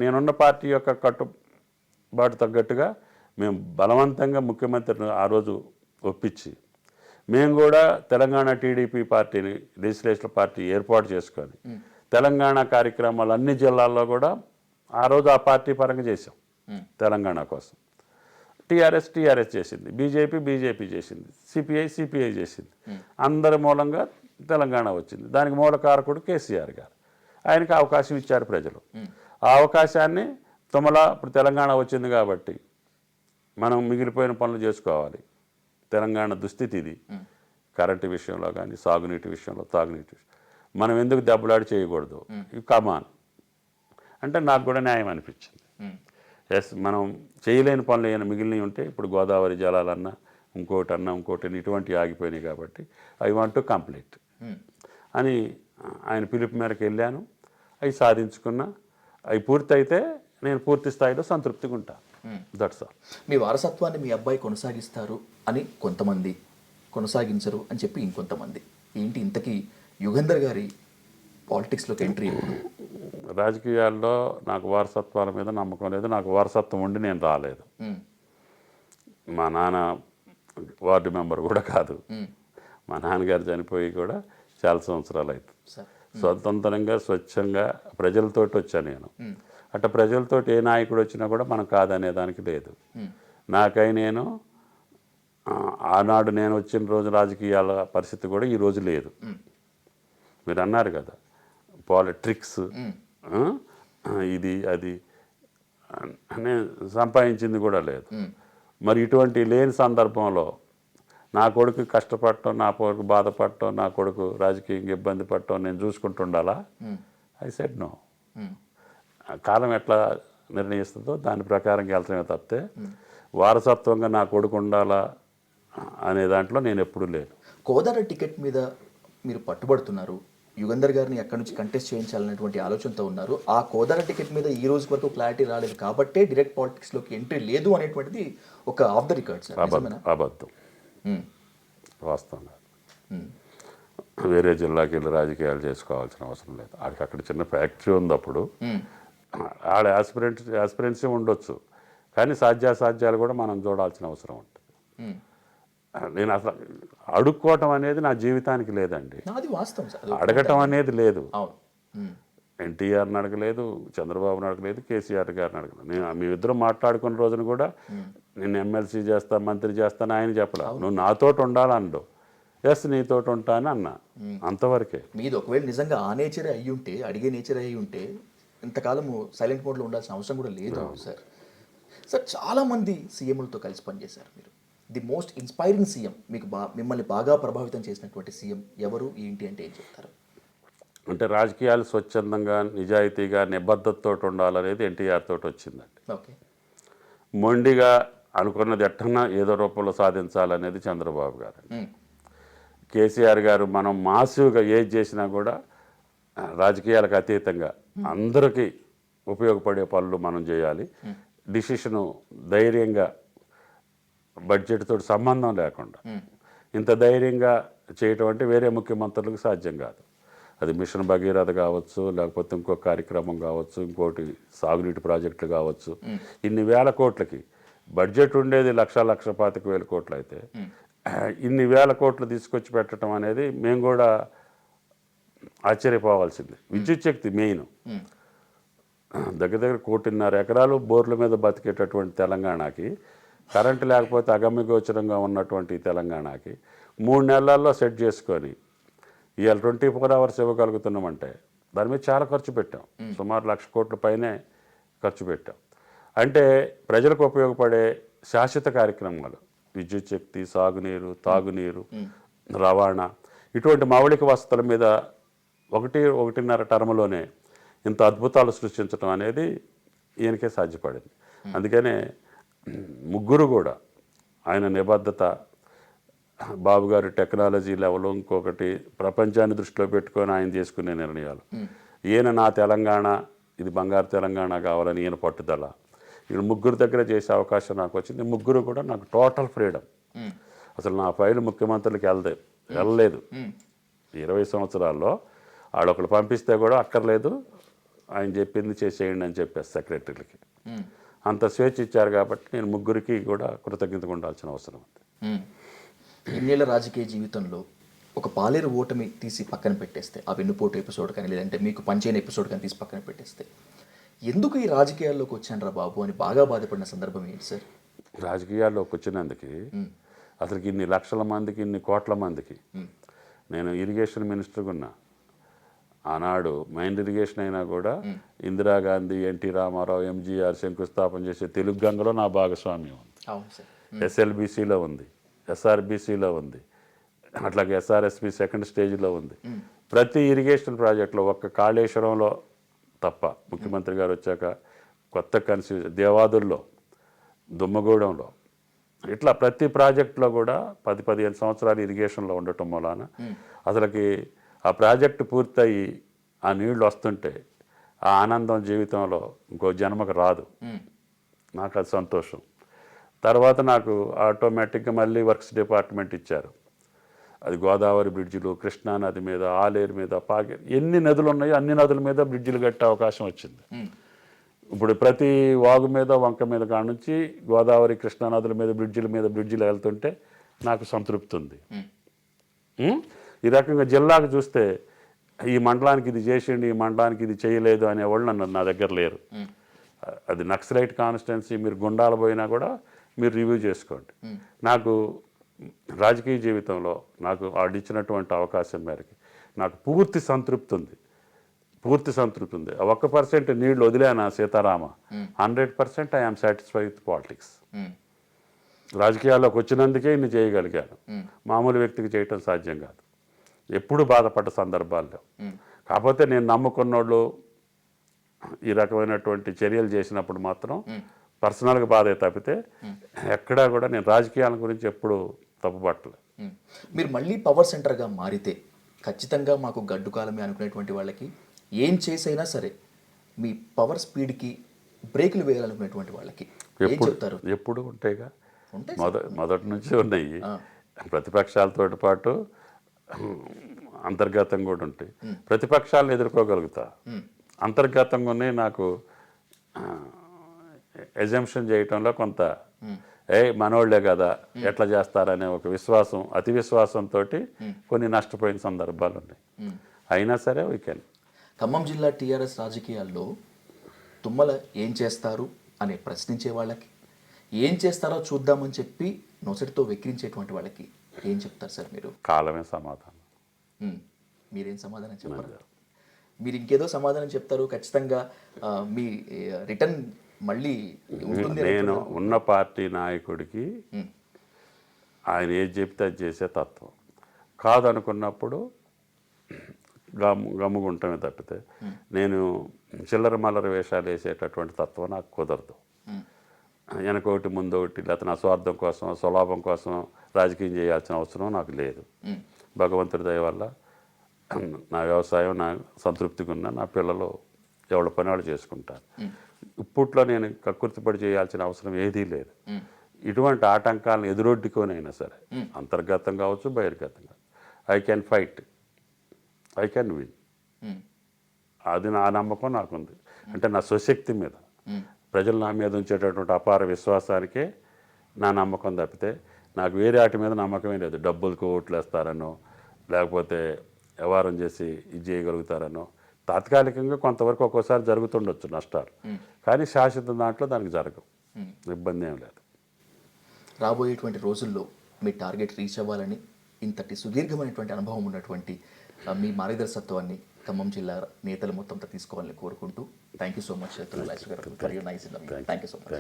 నేనున్న పార్టీ యొక్క కట్టుబాటు తగ్గట్టుగా మేము బలవంతంగా ముఖ్యమంత్రిని ఆ రోజు ఒప్పించి మేము కూడా తెలంగాణ టీడీపీ పార్టీని లెజిస్లేటివ్ పార్టీ ఏర్పాటు చేసుకొని తెలంగాణ కార్యక్రమాలు అన్ని జిల్లాల్లో కూడా ఆ రోజు ఆ పార్టీ పరంగా చేసాం. తెలంగాణ కోసం టీఆర్ఎస్ చేసింది, బీజేపీ చేసింది, సిపిఐ చేసింది. అందరి మూలంగా తెలంగాణ వచ్చింది. దానికి మూల కారకుడు కేసీఆర్ గారు. ఆయనకి అవకాశం ఇచ్చారు ప్రజలు. ఆ అవకాశాన్ని ఇప్పుడు తెలంగాణ వచ్చింది కాబట్టి మనం మిగిలిపోయిన పనులు చేసుకోవాలి. తెలంగాణ దుస్థితి ఇది. కరెంటు విషయంలో కానీ, సాగునీటి విషయంలో, తాగునీటి విషయంలో మనం ఎందుకు దెబ్బలాడి చేయకూడదు, కమాన్ అంటే నాకు కూడా న్యాయం అనిపించింది. ఎస్, మనం చేయలేని పనులు ఏమైనా మిగిలినవి ఉంటే, ఇప్పుడు గోదావరి జలాలన్నా ఇంకోటి ఇటువంటి ఆగిపోయినాయి కాబట్టి ఐ వాంట్ టు కంప్లీట్ అని ఆయన పిలుపు మేరకు వెళ్ళాను. అవి సాధించుకున్నా. అవి పూర్తయితే నేను పూర్తి స్థాయిలో సంతృప్తిగా ఉంటాను. That's all. మీ వారసత్వాన్ని మీ అబ్బాయి కొనసాగిస్తారు అని కొంతమంది, కొనసాగించరు అని చెప్పి ఇంకొంతమంది. ఏంటి ఇంతకీ యుగంధర్ గారి పాలిటిక్స్లోకి ఎంట్రీ ఎప్పుడు? రాజకీయాల్లో నాకు వారసత్వాల మీద నమ్మకం లేదు. నాకు వారసత్వం ఉండి నేను రాలేదు. మా నాన్న వార్డు మెంబర్ కూడా కాదు. మా నాన్నగారు చనిపోయి కూడా చాలా సంవత్సరాలు అవుతుంది. స్వతంత్రంగా స్వచ్ఛంగా ప్రజలతోటి వచ్చా నేను. అట్లా ప్రజలతోటి ఏ నాయకుడు వచ్చినా కూడా మనం కాదనే దానికి లేదు. నాకై నేను ఆనాడు నేను వచ్చిన రోజు రాజకీయాల పరిస్థితి కూడా ఈ రోజు లేదు. మీరు అన్నారు కదా పాలిటిక్స్ ఇది అది అనే సంపాదించింది కూడా లేదు. మరి ఇటువంటి లేని సందర్భంలో నా కొడుకు కష్టపడటం, నా కొడుకు బాధపడటం, నా కొడుకు రాజకీయంగా ఇబ్బంది పడటం నేను చూసుకుంటుండాలా? I said no. కాలం ఎట్లా నిర్ణయిస్తుందో దాని ప్రకారం వెళ్తామే తప్పితే వారసత్వంగా నా కొడుకు ఉండాలా అనే దాంట్లో నేను ఎప్పుడూ లేను. కోదాడ టికెట్ మీద మీరు పట్టుబడుతున్నారు. యుగంధర్ గారిని ఎక్కడి నుంచి కంటెస్ట్ చేయించాలనేటువంటి ఆలోచనతో ఉన్నారు. ఆ కోదాడ టికెట్ మీద ఈ రోజు వరకు క్లారిటీ రాలేదు కాబట్టే డైరెక్ట్ పాలిటిక్స్లోకి ఎంట్రీ లేదు అనేటువంటిది ఒక ఆఫ్ ద రికార్డ్ సార్. అబద్ధం, వాస్తవంగా. వేరే జిల్లాకి వెళ్ళి రాజకీయాలు చేసుకోవాల్సిన అవసరం లేదు. ఆడికి అక్కడ చిన్న ఫ్యాక్టరీ ఉంది. అప్పుడు ఆడ ఆస్పిరెన్సీ ఉండొచ్చు, కానీ సాధ్యాసాధ్యాలు కూడా మనం చూడాల్సిన అవసరం ఉంటుంది. నేను అసలు అడుక్కోవటం అనేది నా జీవితానికి లేదండి. అడగటం అనేది లేదు. ఎన్టీఆర్ని అడగలేదు, చంద్రబాబుని అడగలేదు, కేసీఆర్ గారిని అడగలేదు. నేను మేమిద్దరం మాట్లాడుకున్న రోజున కూడా నేను ఎమ్మెల్సీ చేస్తా, మంత్రి చేస్తాను ఆయన చెప్పలా. నువ్వు నాతోటి ఉండాలన్నాడు. ఎస్, నీతోటి ఉంటాను అన్నా. అంతవరకే. మీది ఒకవేళ నిజంగా ఆ నేచరే అయ్యి ఉంటే, అడిగే నేచర్ అయ్యి ఉంటే ఇంతకాలము సైలెంట్ మోడ్లో ఉండాల్సిన అవసరం కూడా లేదు సార్. సార్, చాలామంది సీఎంలతో కలిసి పనిచేశారు మీరు. ది మోస్ట్ ఇన్స్పైరింగ్ సీఎం, మీకు మిమ్మల్ని బాగా ప్రభావితం చేసినటువంటి సీఎం ఎవరు, ఏంటి అంటే ఏం చెప్తారు? అంటే రాజకీయాలు స్వచ్ఛందంగా, నిజాయితీగా, నిబద్ధతతో ఉండాలనేది ఎన్టీఆర్ తోటి వచ్చిందండి. ఓకే. మొండిగా అనుకున్నది ఎట్టన్నా ఏదో రూపంలో సాధించాలనేది చంద్రబాబు గారు. కేసీఆర్ గారు మనం మాసివ్గా ఏది చేసినా కూడా రాజకీయాలకు అతీతంగా అందరికీ ఉపయోగపడే పనులు మనం చేయాలి. డిసిషను ధైర్యంగా, బడ్జెట్ తోటి సంబంధం లేకుండా ఇంత ధైర్యంగా చేయటం అంటే వేరే ముఖ్యమంత్రులకు సాధ్యం కాదు. అది మిషన్ భగీరథ కావచ్చు, లేకపోతే ఇంకో కార్యక్రమం కావచ్చు, ఇంకోటి సాగునీటి ప్రాజెక్టులు కావచ్చు. ఇన్ని వేల కోట్లకి బడ్జెట్ ఉండేది 1,25,000 కోట్లు అయితే ఇన్ని వేల కోట్లు తీసుకొచ్చి పెట్టడం అనేది మేము కూడా ఆశ్చర్యపోవాల్సింది. విద్యుత్ శక్తి మెయిన్. దగ్గర 1.5 ఎకరాలు బోర్ల మీద బతికేటటువంటి తెలంగాణకి, కరెంటు లేకపోతే అగమ్యగోచరంగా ఉన్నటువంటి తెలంగాణకి 3 నెలల్లో సెట్ చేసుకొని ఇవాళ 24 hours ఇవ్వగలుగుతున్నామంటే దాని మీద చాలా ఖర్చు పెట్టాం. సుమారు 1,00,000 కోట్ల పైనే ఖర్చు పెట్టాం. అంటే ప్రజలకు ఉపయోగపడే శాశ్వత కార్యక్రమాలు, విద్యుత్ శక్తి, సాగునీరు, తాగునీరు, రవాణా, ఇటువంటి మౌలిక వసతుల మీద 1.5 టర్మ్లోనే ఇంత అద్భుతాలు సృష్టించడం అనేది ఈయనకే సాధ్యపడింది. అందుకనే ముగ్గురు కూడా ఆయన నిబద్ధత, బాబు గారి టెక్నాలజీ లెవెల్, ఇంకొకటి ప్రపంచాన్ని దృష్టిలో పెట్టుకొని ఆయన చేసుకునే నిర్ణయాలు, ఈయన నా తెలంగాణ ఇది బంగారు తెలంగాణ కావాలని ఈయన పట్టుదల, వీళ్ళు ముగ్గురు దగ్గర చేసే అవకాశం నాకు వచ్చింది. ముగ్గురు కూడా నాకు టోటల్ ఫ్రీడమ్. అసలు నా ఫైల్ ముఖ్యమంత్రులకి వెళ్తే వెళ్ళలేదు 20 సంవత్సరాల్లో వాళ్ళు ఒకళ్ళు పంపిస్తే కూడా అక్కర్లేదు, ఆయన చెప్పింది చేసేయండి అని చెప్పారు సెక్రటరీలకి. అంత స్వేచ్ఛ ఇచ్చారు కాబట్టి నేను ముగ్గురికి కూడా కృతజ్ఞతగా ఉండాల్సిన అవసరం ఉంది. ఇన్నేళ్ల రాజకీయ జీవితంలో ఒక పాలేరు ఓటమి తీసి పక్కన పెట్టేస్తే, ఆ వెన్నుపోటు ఎపిసోడ్ కానీ లేదంటే మీకు పంచైన ఎపిసోడ్ కానీ తీసి పక్కన పెట్టేస్తే, ఎందుకు ఈ రాజకీయాల్లోకి వచ్చానరా బాబు అని బాగా బాధపడిన సందర్భం ఏంటి సార్? రాజకీయాల్లోకి వచ్చినందుకు అసలు ఇన్ని లక్షల మందికి, ఇన్ని కోట్ల మందికి నేను ఇరిగేషన్ మినిస్టర్గా ఉన్నా. ఆనాడు మైండ్ ఇరిగేషన్ అయినా కూడా ఇందిరాగాంధీ, ఎన్టీ రామారావు, ఎంజీఆర్ శంకుస్థాపన చేసే తెలుగు గంగలో నా భాగస్వామ్యం ఉంది. అవును సార్. ఎస్ఎల్బీసీలో ఉంది, ఎస్ఆర్బీసీలో ఉంది, అట్లాగే ఎస్ఆర్ఎస్బి సెకండ్ స్టేజ్లో ఉంది. ప్రతి ఇరిగేషన్ ప్రాజెక్టులో ఒక్క కాళేశ్వరంలో తప్ప ముఖ్యమంత్రి గారు వచ్చాక కొత్త దేవాదుల్లో, దుమ్మగూడెంలో, ఇట్లా ప్రతి ప్రాజెక్టులో కూడా 10-15 సంవత్సరాలు ఇరిగేషన్లో ఉండటం వలన అసలుకి ఆ ప్రాజెక్టు పూర్తయి ఆ నీళ్లు వస్తుంటే ఆ ఆనందం జీవితంలో ఇంకో జన్మకు రాదు. నాకు అది సంతోషం. తర్వాత నాకు ఆటోమేటిక్గా మళ్ళీ వర్క్స్ డిపార్ట్మెంట్ ఇచ్చారు. అది గోదావరి బ్రిడ్జిలు, కృష్ణానది మీద, ఆలేరు మీద, ఎన్ని నదులు ఉన్నాయో అన్ని నదుల మీద బ్రిడ్జిలు కట్టే అవకాశం వచ్చింది. ఇప్పుడు ప్రతి వాగు మీద, వంక మీద కానుంచి గోదావరి, కృష్ణానదుల మీద బ్రిడ్జిలు వెళ్తుంటే నాకు సంతృప్తి ఉంది. ఈ రకంగా జిల్లాకు చూస్తే ఈ మండలానికి ఇది చేసిండి, ఈ మండలానికి ఇది చేయలేదు అనేవాళ్ళు నా దగ్గర లేరు. అది నక్సలైట్ కాన్స్టిట్యున్సీ, మీరు గుండాల పోయినా కూడా మీరు రివ్యూ చేసుకోండి. నాకు రాజకీయ జీవితంలో నాకు ఆడిచ్చినటువంటి అవకాశం మేరకు నాకు పూర్తి సంతృప్తి ఉంది. 1% నీళ్లు వదిలేనా Sitarama, 100% I'm satisfy with politics. రాజకీయాల్లోకి వచ్చినందుకే ఇన్ని చేయగలిగాను. మామూలు వ్యక్తికి చేయటం సాధ్యం కాదు. ఎప్పుడు బాధపడ్డ సందర్భాల్లో. కాకపోతే నేను నమ్ముకున్నోళ్ళు ఈ రకమైనటువంటి చర్యలు చేసినప్పుడు మాత్రం పర్సనల్గా బాధే తప్పితే ఎక్కడా కూడా నేను రాజకీయాల గురించి ఎప్పుడు తప్పుపట్టలేదు. మీరు మళ్ళీ పవర్ సెంటర్గా మారితే ఖచ్చితంగా మాకు గడ్డు కాలమే అనుకునేటువంటి వాళ్ళకి ఏం చేసైనా సరే మీ పవర్ స్పీడ్కి బ్రేకులు వేయాలనుకునేటువంటి వాళ్ళకి ఏం చెప్తారు? ఎప్పుడు ఉంటాయిగా, మొదటి నుంచి ఉన్నాయి. ప్రతిపక్షాలతో పాటు అంతర్గతంగా కూడా ఉంటాయి. ప్రతిపక్షాలను ఎదుర్కోగలుగుతా, అంతర్గతంగానే నాకు ఎజంప్షన్ చేయటంలో కొంత మనోళ్లే కదా ఎట్లా చేస్తారనే ఒక విశ్వాసం, అతి విశ్వాసంతో కొన్ని నష్టపోయిన సందర్భాలు ఉన్నాయి. అయినా సరే వీ కెన్. ఖమ్మం జిల్లా టీఆర్ఎస్ రాజకీయాల్లో తుమ్మల ఏం చేస్తారు అని ప్రశ్నించే వాళ్ళకి, ఏం చేస్తారో చూద్దామని చెప్పి నొసటితో వెక్కిరించేటువంటి వాళ్ళకి ఏం చెప్తారు సార్ మీరు? కాలమే సమాధానం. మీరేం సమాధానం చెప్పారు? మీరు ఇంకేదో సమాధానం చెప్తారు ఖచ్చితంగా. మీ రిటర్న్ మళ్ళీ ఉంటుంది. నేను ఉన్న పార్టీ నాయకుడికి ఆయన ఏది చెప్తే అది చేసే తత్వం కాదనుకున్నప్పుడు గమ్ముగుంటమే తప్పితే నేను చిల్లర మల్లర వేషాలు వేసేటటువంటి తత్వం నాకు కుదరదు. వెనకొకటి ముందొకటి లేకపోతే నా స్వార్థం కోసం, స్వలాభం కోసం రాజకీయం చేయాల్సిన అవసరం నాకు లేదు. భగవంతుడి దయ వల్ల నా వ్యవసాయం నా సంతృప్తిగా ఉన్న, నా పిల్లలు ఎవరి పని వాళ్ళు చేసుకుంటారు. ఇప్పట్లో నేను కక్కుర్తిపడి చేయాల్సిన అవసరం ఏదీ లేదు. ఇటువంటి ఆటంకాలను ఎదురొడ్డుకోనైనా సరే, అంతర్గతం కావచ్చు, బహిర్గతంగా, I can fight, I can win. అది నా నమ్మకం నాకుంది. అంటే నా స్వశక్తి మీద, ప్రజలు నా మీద ఉంచేటటువంటి అపార విశ్వాసానికే నా నమ్మకం తప్పితే నాకు వేరే వాటి మీద నమ్మకమే లేదు. డబ్బులకు ఓట్లు వేస్తారనో, లేకపోతే వ్యవహారం చేసి ఇది చేయగలుగుతారనో. తాత్కాలికంగా కొంతవరకు ఒక్కోసారి జరుగుతుండొచ్చు నష్టాలు, కానీ శాశ్వత దాంట్లో దానికి జరగవు, ఇబ్బంది ఏం లేదు. రాబోయేటువంటి రోజుల్లో మీ టార్గెట్ రీచ్ అవ్వాలని, ఇంతటి సుదీర్ఘమైనటువంటి అనుభవం ఉన్నటువంటి మీ మార్గదర్శకత్వాన్ని ఖమ్మం జిల్లా నేతలు మొత్తంతో తీసుకోవాలని కోరుకుంటూ thank you so much. Thank you so much.